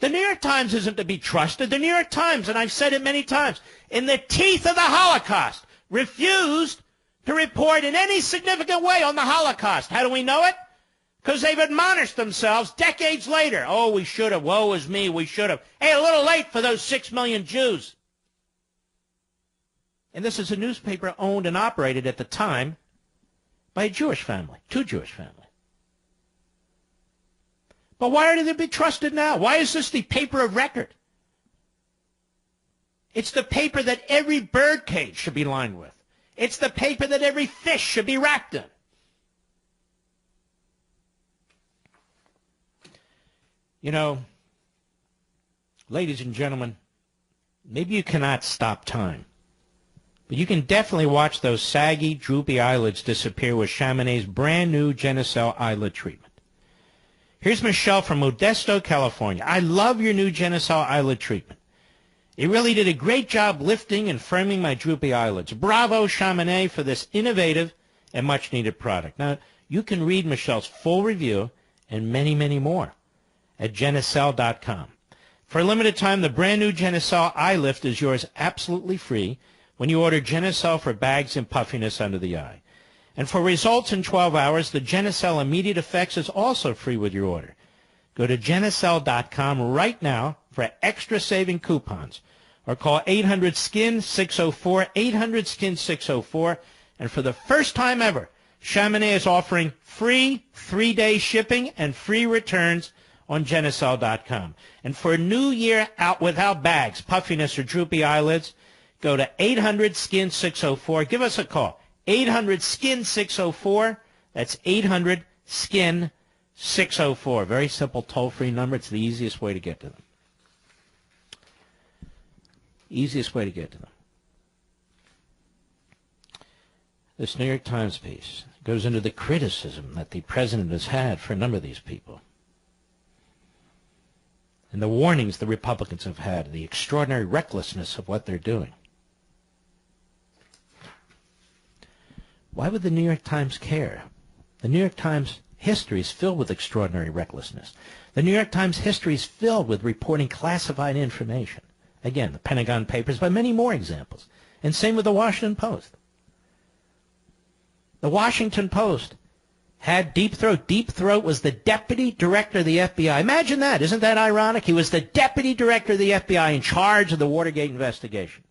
The New York Times isn't to be trusted. The New York Times, and I've said it many times, in the teeth of the Holocaust, refused to report in any significant way on the Holocaust. How do we know it? Because they've admonished themselves decades later. Oh, we should have. Woe is me. We should have. Hey, a little late for those 6 million Jews. And this is a newspaper owned and operated at the time by a Jewish family, two Jewish families. But why are they to be trusted now? Why is this the paper of record? It's the paper that every bird cage should be lined with. It's the paper that every fish should be wrapped in. You know, ladies and gentlemen, maybe you cannot stop time, but you can definitely watch those saggy, droopy eyelids disappear with Chamonix's brand new Genucel eyelid treatment. Here's Michelle from Modesto, California. I love your new Genucel eyelid treatment. It really did a great job lifting and firming my droopy eyelids. Bravo, Chamonix, for this innovative and much-needed product. Now, you can read Michelle's full review and many, many more at Genucel.com. For a limited time, the brand new Genucel Eye Lift is yours absolutely free when you order Genucel for bags and puffiness under the eye. And for results in 12 hours, the Genucel Immediate Effects is also free with your order. Go to Genucel.com right now for extra saving coupons, or call 800-SKIN-604, 800-SKIN-604, and for the first time ever, Chamonix is offering free 3-day shipping and free returns on Genucel.com. And for a new year out without bags, puffiness, or droopy eyelids, go to 800-SKIN-604. Give us a call, 800-SKIN-604. That's 800-SKIN-604. Very simple toll-free number. It's the easiest way to get to them. Easiest way to get to them. This New York Times piece goes into the criticism that the president has had for a number of these people, and the warnings the Republicans have had, the extraordinary recklessness of what they're doing. Why would the New York Times care? The New York Times history is filled with extraordinary recklessness. The New York Times history is filled with reporting classified information. Again, the Pentagon Papers, but many more examples. And same with the Washington Post. The Washington Post had Deep Throat. Deep Throat was the deputy director of the FBI. Imagine that. Isn't that ironic? He was the deputy director of the FBI in charge of the Watergate investigation.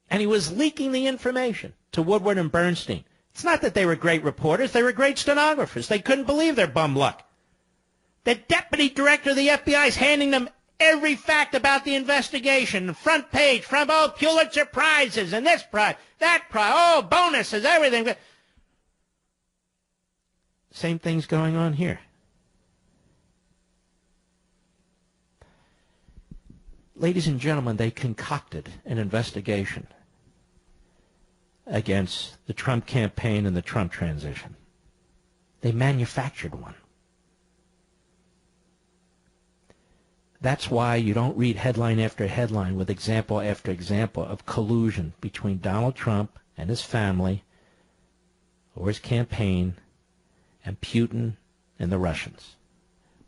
And he was leaking the information to Woodward and Bernstein. It's not that they were great reporters. They were great stenographers. They couldn't believe their bum luck. The deputy director of the FBI is handing them every fact about the investigation, front page, Pulitzer Prizes, and this prize, that prize, bonuses, everything. Same thing's going on here. Ladies and gentlemen, they concocted an investigation against the Trump campaign and the Trump transition. They manufactured one. That's why you don't read headline after headline with example after example of collusion between Donald Trump and his family or his campaign and Putin and the Russians.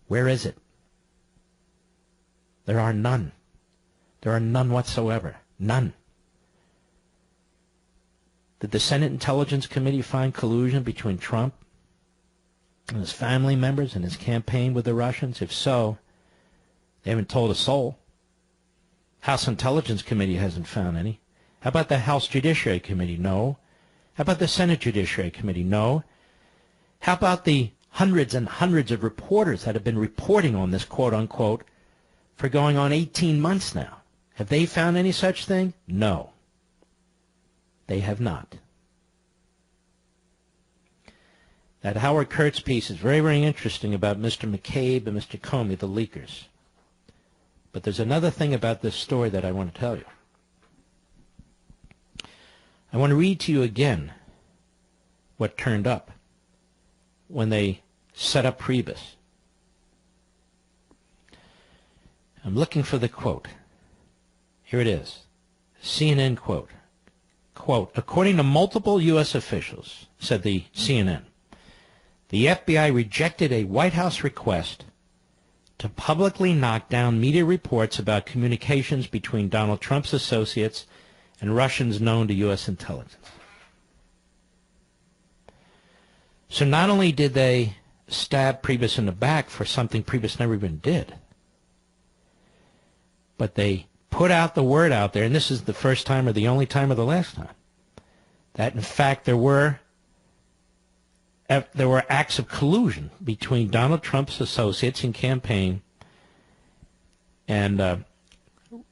Where is it? There are none. There are none whatsoever. None. Did the Senate Intelligence Committee find collusion between Trump and his family members and his campaign with the Russians? If so, they haven't told a soul. House Intelligence Committee hasn't found any. How about the House Judiciary Committee? No. How about the Senate Judiciary Committee? No. How about the hundreds and hundreds of reporters that have been reporting on this, quote-unquote, for going on 18 months now? Have they found any such thing? No. They have not. That Howard Kurtz piece is very, very interesting about Mr. McCabe and Mr. Comey, the leakers. But there's another thing about this story that I want to tell you. I want to read to you again what turned up when they set up Priebus. I'm looking for the quote. Here it is. CNN quote. Quote, according to multiple U.S. officials, said the CNN, the FBI rejected a White House request to publicly knock down media reports about communications between Donald Trump's associates and Russians known to U.S. intelligence. So not only did they stab Priebus in the back for something Priebus never even did, but they put out the word out there, and this is the first time or the only time or the last time, that in fact there were acts of collusion between Donald Trump's associates in campaign and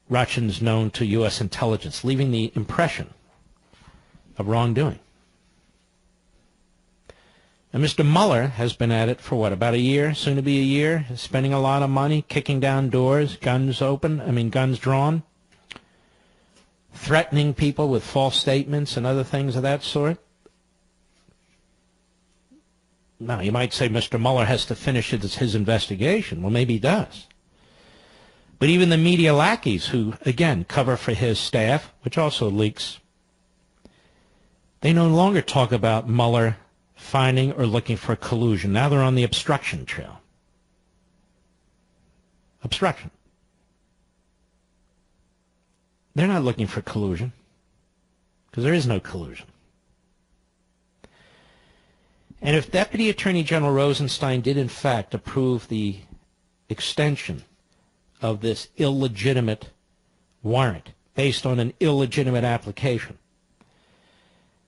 Russians known to U.S. intelligence, leaving the impression of wrongdoing. And Mr. Mueller has been at it for what, about a year, soon to be a year, spending a lot of money, kicking down doors, guns drawn, threatening people with false statements and other things of that sort. Now, you might say Mr. Mueller has to finish his investigation. Well, maybe he does. But even the media lackeys who, again, cover for his staff, which also leaks, they no longer talk about Mueller finding or looking for collusion. Now they're on the obstruction trail. Obstruction. They're not looking for collusion because there is no collusion. And if Deputy Attorney General Rosenstein did in fact approve the extension of this illegitimate warrant based on an illegitimate application,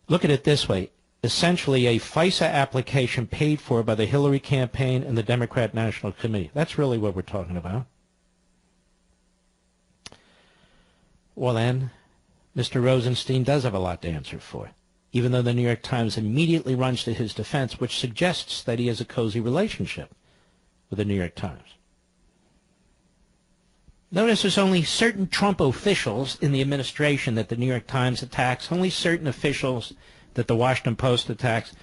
look at it this way. Essentially a FISA application paid for by the Hillary campaign and the Democrat National Committee. That's really what we're talking about. Well then, Mr. Rosenstein does have a lot to answer for, even though the New York Times immediately runs to his defense, which suggests that he has a cozy relationship with the New York Times. Notice there's only certain Trump officials in the administration that the New York Times attacks, only certain officials that the Washington Post attacks.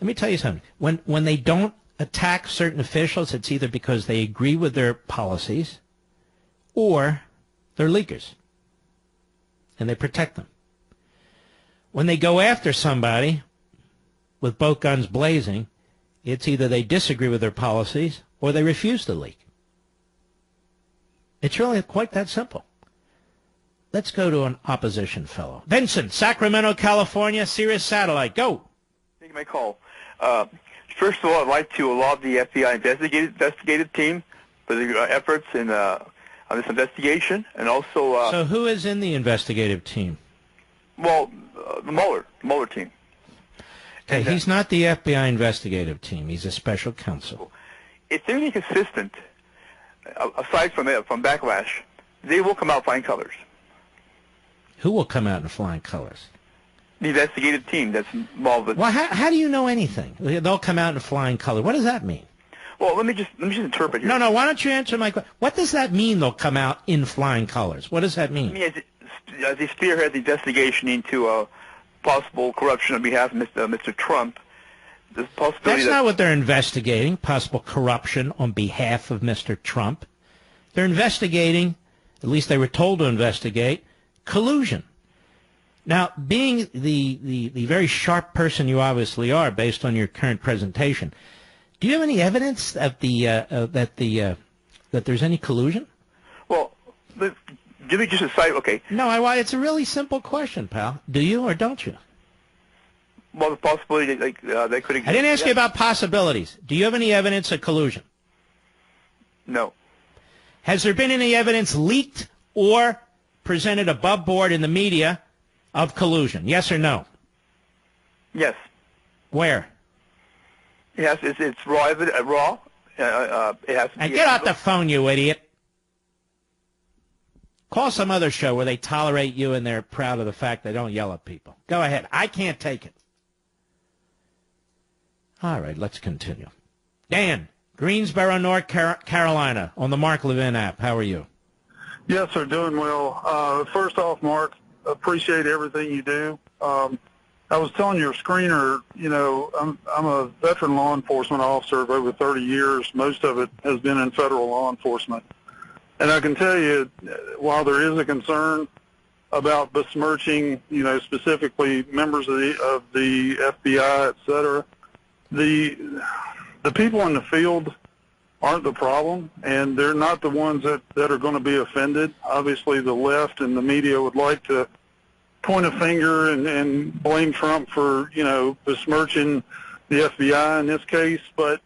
Let me tell you something. When they don't attack certain officials, it's either because they agree with their policies or they're leakers, and they protect them. When they go after somebody with both guns blazing, it's either they disagree with their policies or they refuse to leak. It's really quite that simple. Let's go to an opposition fellow. Vincent, Sacramento, California, Sirius Satellite. Go. Thank you, my call. First of all, I'd like to laud the FBI investigative team for the efforts in on this investigation, and also. So who is in the investigative team? Well, the Mueller team. Okay, he's not the FBI investigative team. He's a special counsel. If they're inconsistent, aside from backlash, they will come out flying colors. Who will come out in flying colors? The investigative team that's involved with. Well, how do you know anything? They'll come out in flying colors. What does that mean? Well, let me just interpret here. No. Why don't you answer my question? What does that mean? They'll come out in flying colors. What does that mean? I mean, as they spearhead the investigation into possible corruption on behalf of Mr. Trump, there's a possibility. That's not what they're investigating. Possible corruption on behalf of Mr. Trump. They're investigating. At least they were told to investigate. Collusion. Now, being the very sharp person you obviously are, based on your current presentation, do you have any evidence that there's any collusion? Well, give me just a site. Okay. No, it's a really simple question, pal. Do you or don't you? Well, the possibility that could exist. I didn't ask you about possibilities. Do you have any evidence of collusion? No. Has there been any evidence leaked or presented above board in the media of collusion? Yes or no? Yes. Where? Yes, it's raw evidence. Raw. It has to be. And get off the phone, you idiot. Call some other show where they tolerate you and they're proud of the fact they don't yell at people. Go ahead. I can't take it. All right, let's continue. Dan, Greensboro, North Carolina, on the Mark Levin app. How are you? Yes, sir, doing well. First off, Mark, appreciate everything you do. I was telling your screener, I'm a veteran law enforcement officer of over 30 years. Most of it has been in federal law enforcement. And I can tell you, while there is a concern about besmirching, specifically members of the FBI, et cetera, the people in the field aren't the problem, and they're not the ones that are going to be offended. Obviously, the left and the media would like to point a finger and blame Trump for, besmirching the FBI in this case, but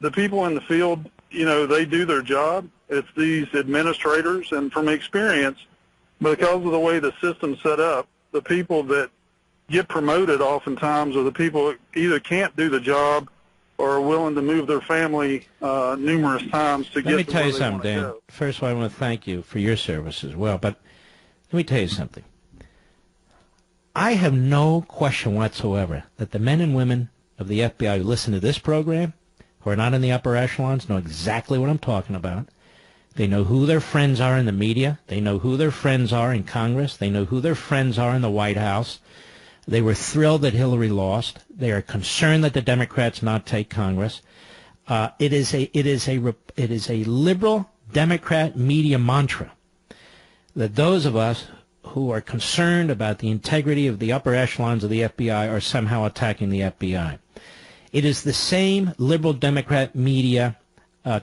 the people in the field, they do their job. It's these administrators, and from experience, because of the way the system's set up, the people that get promoted oftentimes are the people that either can't do the job or are willing to move their family numerous times to get to where they want to go. Let me tell you something, Dan. First of all, I want to thank you for your service as well, but let me tell you something. I have no question whatsoever that the men and women of the FBI who listen to this program, who are not in the upper echelons, know exactly what I'm talking about. They know who their friends are in the media. They know who their friends are in Congress. They know who their friends are in the White House. They were thrilled that Hillary lost. They are concerned that the Democrats not take Congress. It is a liberal Democrat media mantra that those of us who are concerned about the integrity of the upper echelons of the FBI are somehow attacking the FBI. It is the same liberal Democrat media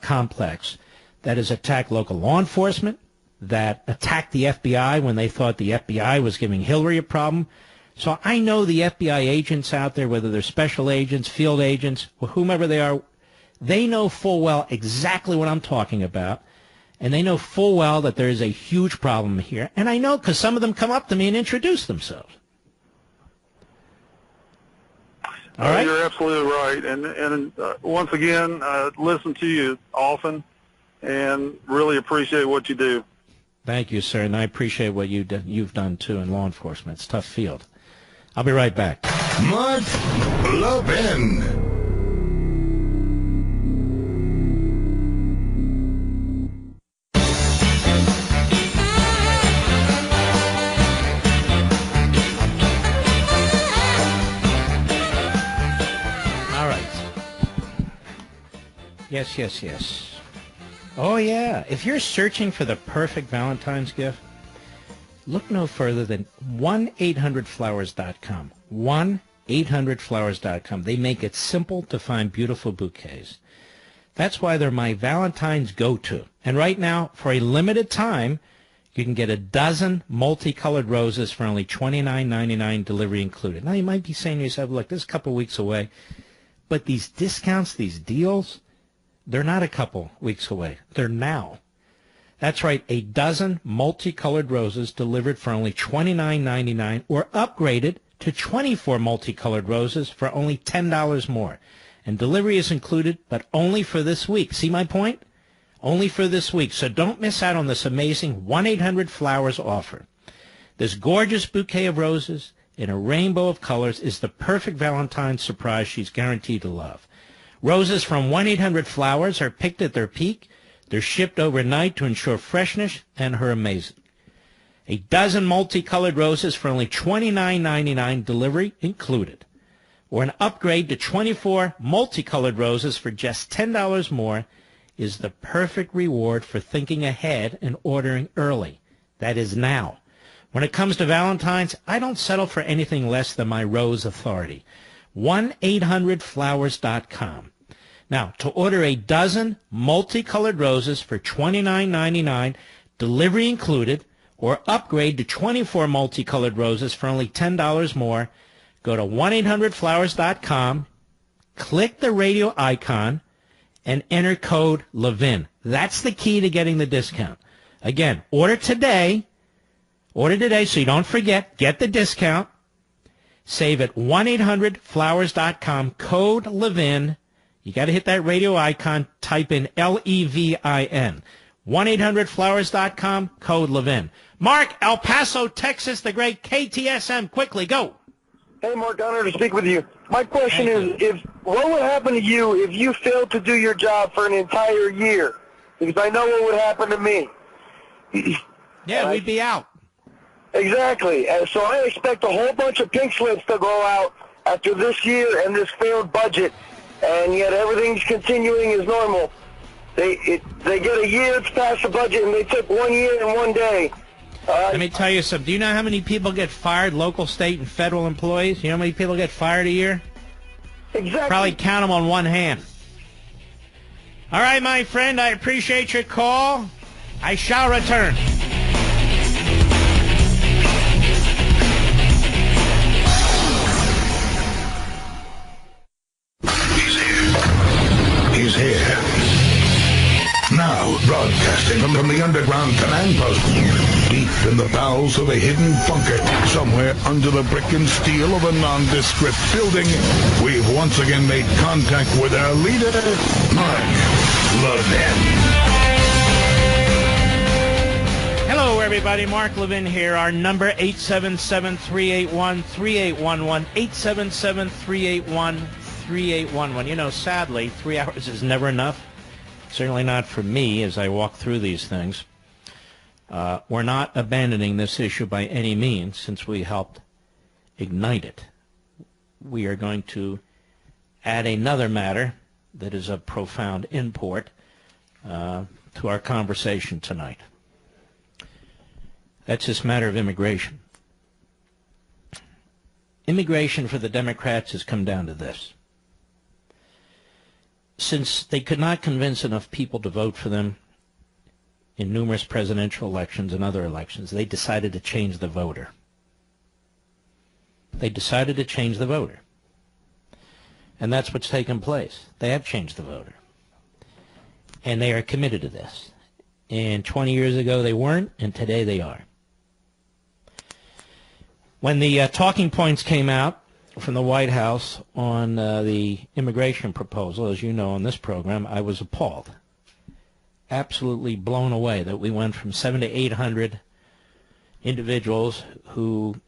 complex that has attacked local law enforcement, that attacked the FBI when they thought the FBI was giving Hillary a problem. So I know the FBI agents out there, whether they're special agents, field agents, or whomever they are, they know full well exactly what I'm talking about, and they know full well that there is a huge problem here. And I know because some of them come up to me and introduce themselves. All right? You're absolutely right. And once again, listen to you often and really appreciate what you do. Thank you, sir, and I appreciate what you've done, too, in law enforcement. It's a tough field. I'll be right back. Mark Levin. All right. Yes. Oh, yeah. If you're searching for the perfect Valentine's gift, look no further than 1-800-Flowers.com. 1-800-Flowers.com. They make it simple to find beautiful bouquets. That's why they're my Valentine's go-to. And right now, for a limited time, you can get a dozen multicolored roses for only $29.99, delivery included. Now, you might be saying to yourself, look, this is a couple weeks away. But these discounts, these deals, they're not a couple weeks away. They're now. That's right, a dozen multicolored roses delivered for only $29.99 or upgraded to 24 multicolored roses for only $10 more. And delivery is included, but only for this week. See my point? Only for this week. So don't miss out on this amazing 1-800-Flowers offer. This gorgeous bouquet of roses in a rainbow of colors is the perfect Valentine's surprise she's guaranteed to love. Roses from 1-800-Flowers are picked at their peak. They're shipped overnight to ensure freshness, and are amazing. A dozen multicolored roses for only $29.99, delivery included. Or an upgrade to 24 multicolored roses for just $10 more is the perfect reward for thinking ahead and ordering early. That is now. When it comes to Valentine's, I don't settle for anything less than my rose authority. 1-800-Flowers.com. Now, to order a dozen multicolored roses for $29.99, delivery included, or upgrade to 24 multicolored roses for only $10 more, go to 1-800-Flowers.com, click the radio icon, and enter code Levin. That's the key to getting the discount. Again, order today so you don't forget, get the discount. Save at 1-800-Flowers.com, code Levin. You got to hit that radio icon, type in Levin. 1-800-Flowers.com, code Levin. Mark, El Paso, Texas, the great KTSM. Quickly, go. Hey, Mark, honored to speak with you. My question is, what would happen to you if you failed to do your job for an entire year? Because I know what would happen to me. Yeah, we'd be out. Exactly. And so I expect a whole bunch of pink slips to go out after this year and this failed budget. And yet everything's continuing as normal. They get a year to pass the budget, and they took 1 year and 1 day. Let me tell you something. Do you know how many people get fired, local, state, and federal employees? You know how many people get fired a year? Exactly. Probably count them on one hand. All right, my friend, I appreciate your call. I shall return. He's here. Now broadcasting Broadcasting from the underground command post, deep in the bowels of a hidden bunker, somewhere under the brick and steel of a nondescript building, we've once again made contact with our leader, Mark Levin. Hello, everybody. Mark Levin here. Our number, 877-381-3811, 877-381-3811. You know, sadly, 3 hours is never enough. Certainly not for me as I walk through these things. We're not abandoning this issue by any means since we helped ignite it. We are going to add another matter that is of profound import to our conversation tonight. That's this matter of immigration. Immigration for the Democrats has come down to this. Since they could not convince enough people to vote for them in numerous presidential elections and other elections, they decided to change the voter. They decided to change the voter. And that's what's taken place. They have changed the voter. And they are committed to this. And 20 years ago they weren't, and today they are. When the talking points came out from the White House on the immigration proposal, as you know on this program, I was appalled. Absolutely blown away that we went from 700 to 800 individuals who,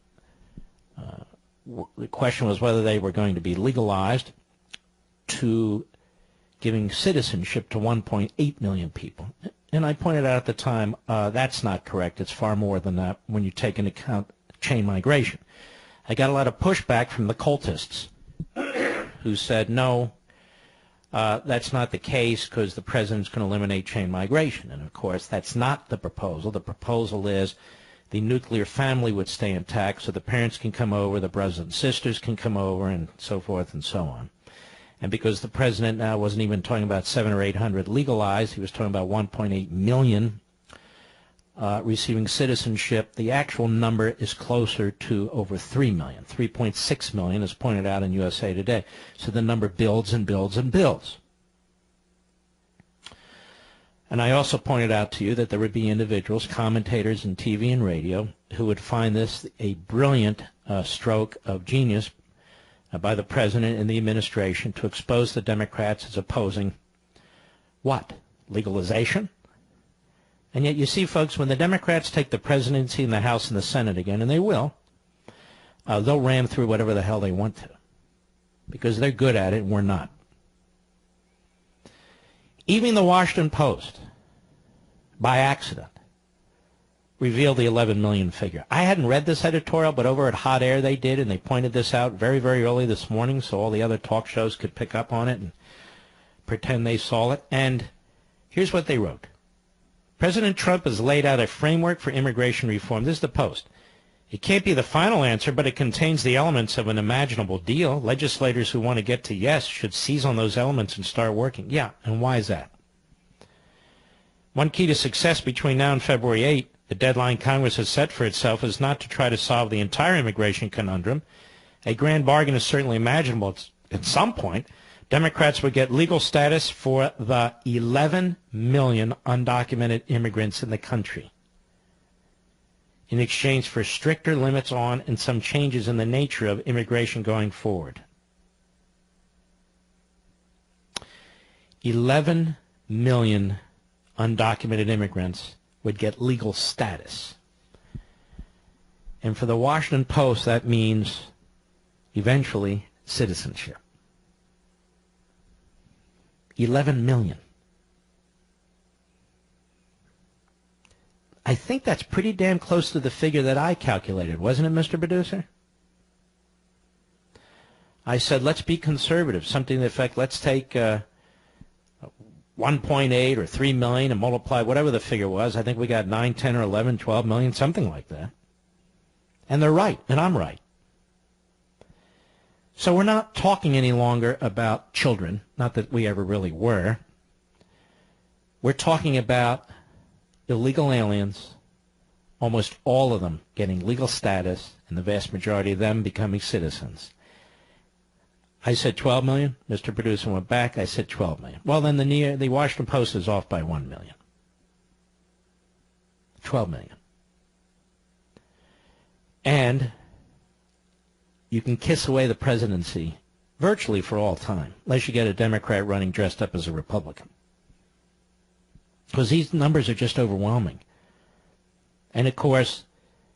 the question was whether they were going to be legalized, to giving citizenship to 1.8 million people. And I pointed out at the time, that's not correct. It's far more than that when you take into account chain migration. I got a lot of pushback from the cultists who said, no, that's not the case because the president's going to eliminate chain migration. And, of course, that's not the proposal. The proposal is the nuclear family would stay intact so the parents can come over, the brothers and sisters can come over, and so forth and so on. And because the president now wasn't even talking about 700 or 800 legalized, he was talking about 1.8 million receiving citizenship, the actual number is closer to over 3 million. 3.6 million is pointed out in USA Today. So the number builds and builds and builds. And I also pointed out to you that there would be individuals, commentators in TV and radio, who would find this a brilliant stroke of genius by the president and the administration to expose the Democrats as opposing what? Legalization? And yet you see, folks, when the Democrats take the presidency in the House and the Senate again, and they will, they'll ram through whatever the hell they want to because they're good at it and we're not. Even the Washington Post, by accident, revealed the 11 million figure. I hadn't read this editorial, but over at Hot Air they did, and they pointed this out very, very early this morning so all the other talk shows could pick up on it and pretend they saw it. And here's what they wrote. President Trump has laid out a framework for immigration reform. This is the Post. It can't be the final answer, but it contains the elements of an imaginable deal. Legislators who want to get to yes should seize on those elements and start working. Yeah, and why is that? One key to success between now and February 8, the deadline Congress has set for itself, is not to try to solve the entire immigration conundrum. A grand bargain is certainly imaginable at some point. Democrats would get legal status for the 11 million undocumented immigrants in the country in exchange for stricter limits on and some changes in the nature of immigration going forward. 11 million undocumented immigrants would get legal status. And for the Washington Post, that means eventually citizenship. 11 million. I think that's pretty damn close to the figure that I calculated, wasn't it, Mr. Producer? I said, let's be conservative, something to the effect, let's take 1.8 or 3 million and multiply whatever the figure was. I think we got 9, 10, or 11, 12 million, something like that. And they're right, and I'm right. So we're not talking any longer about children, not that we ever really were. We're talking about illegal aliens, almost all of them getting legal status, and the vast majority of them becoming citizens. I said 12 million. Mr. Producer went back. I said 12 million. Well, then the Washington Post is off by 1 million. 12 million. And you can kiss away the presidency virtually for all time, unless you get a Democrat running dressed up as a Republican. Because these numbers are just overwhelming. And, of course,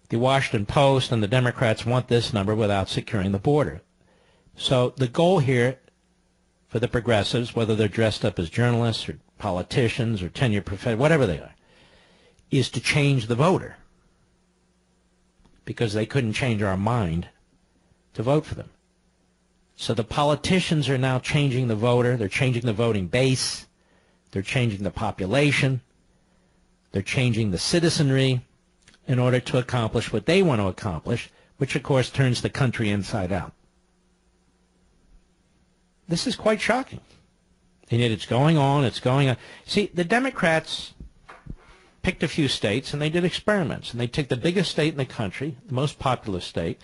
the Washington Post and the Democrats want this number without securing the border. So the goal here for the progressives, whether they're dressed up as journalists or politicians or tenured professors, whatever they are, is to change the voter. Because they couldn't change our mind to vote for them. So the politicians are now changing the voter. They're changing the voting base. They're changing the population. They're changing the citizenry in order to accomplish what they want to accomplish, which, of course, turns the country inside out. This is quite shocking. And yet it's going on, it's going on. See, the Democrats picked a few states, and they did experiments. And they took the biggest state in the country, the most populous state,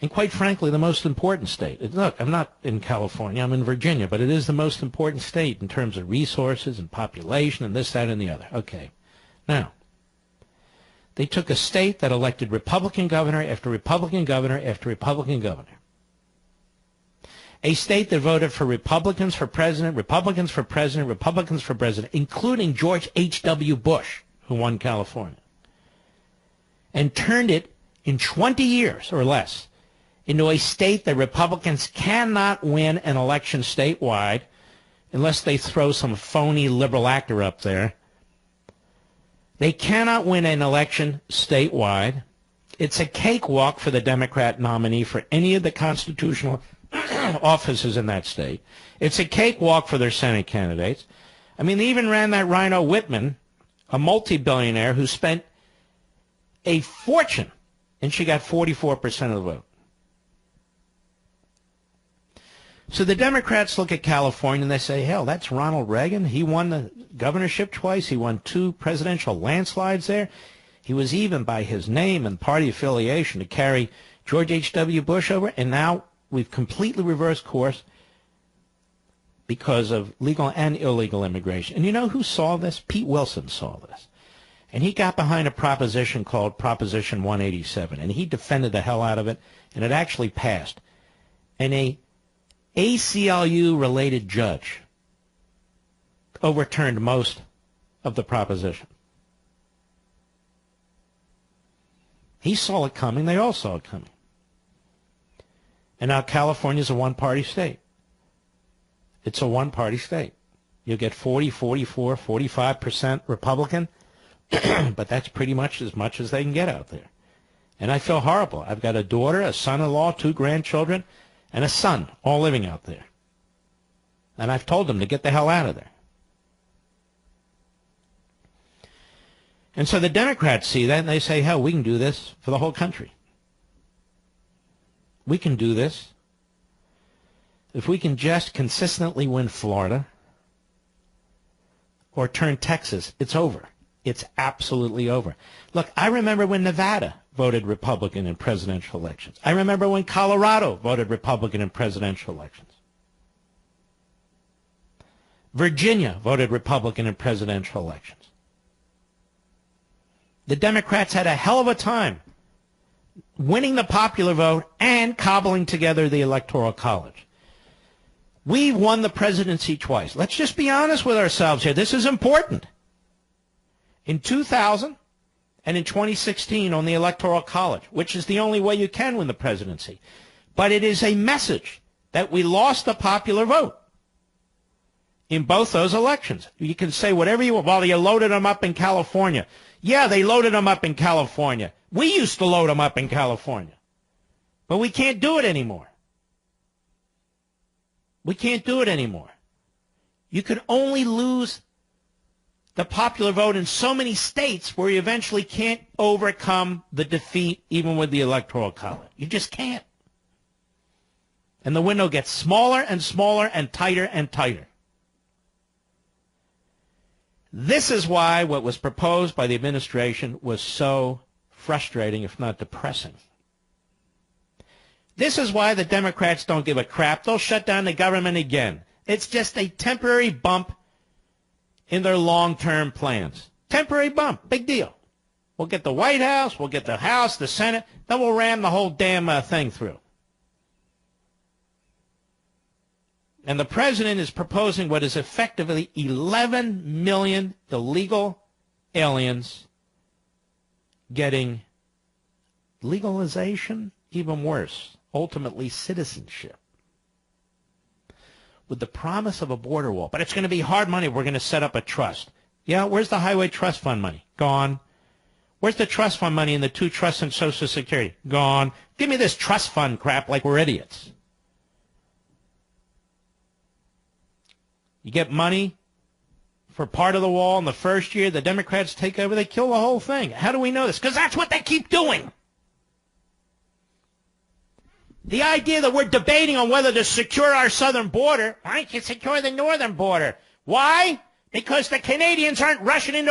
and quite frankly, the most important state. Look, I'm not in California, I'm in Virginia, but it is the most important state in terms of resources and population and this, that, and the other. Okay. Now, they took a state that elected Republican governor after Republican governor after Republican governor. A state that voted for Republicans for president, Republicans for president, Republicans for president, including George H.W. Bush, who won California, and turned it in 20 years or less into a state that Republicans cannot win an election statewide unless they throw some phony liberal actor up there. They cannot win an election statewide. It's a cakewalk for the Democrat nominee for any of the constitutional offices in that state. It's a cakewalk for their Senate candidates. I mean, they even ran that Rhino Whitman, a multi-billionaire who spent a fortune, and she got 44% of the vote. So the Democrats look at California and they say, hell, that's Ronald Reagan. He won the governorship twice. He won 2 presidential landslides there. He was even by his name and party affiliation to carry George H.W. Bush over. And now we've completely reversed course because of legal and illegal immigration. And you know who saw this? Pete Wilson saw this. And he got behind a proposition called Proposition 187. And he defended the hell out of it. And it actually passed. And a ACLU-related judge overturned most of the proposition. He saw it coming. They all saw it coming. And now California's a one-party state. It's a one-party state. You'll get 40, 44, 45% Republican, but that's pretty much as they can get out there. And I feel horrible. I've got a daughter, a son-in-law, 2 grandchildren, and a son all living out there. And I've told them to get the hell out of there. And so the Democrats see that and they say, hell, we can do this for the whole country. We can do this. If we can just consistently win Florida or turn Texas, it's over. It's absolutely over. Look, I remember when Nevada voted Republican in presidential elections. I remember when Colorado voted Republican in presidential elections. Virginia voted Republican in presidential elections. The Democrats had a hell of a time winning the popular vote and cobbling together the Electoral College. We've won the presidency twice. Let's just be honest with ourselves here. This is important. In 2000 and in 2016 on the Electoral College, which is the only way you can win the presidency. But it is a message that we lost the popular vote in both those elections. You can say whatever you want. Well, you loaded them up in California. Yeah, they loaded them up in California. We used to load them up in California. But we can't do it anymore. We can't do it anymore. You could only lose the popular vote in so many states where you eventually can't overcome the defeat even with the Electoral College. You just can't. And the window gets smaller and smaller and tighter and tighter. This is why what was proposed by the administration was so frustrating, if not depressing. This is why the Democrats don't give a crap. They'll shut down the government again. It's just a temporary bump in their long-term plans. Temporary bump. Big deal. We'll get the White House, we'll get the House, the Senate, then we'll ram the whole damn thing through. And the president is proposing what is effectively 11 million illegal aliens getting legalization, even worse, ultimately citizenship, with the promise of a border wall. But it's going to be hard money. We're going to set up a trust. Yeah, where's the Highway Trust Fund money? Gone. Where's the trust fund money in the two trusts and Social Security? Gone. Give me this trust fund crap like we're idiots. You get money for part of the wall in the first year. The Democrats take over. They kill the whole thing. How do we know this? Because that's what they keep doing. The idea that we're debating on whether to secure our southern border, why don't you secure the northern border? Why? Because the Canadians aren't rushing into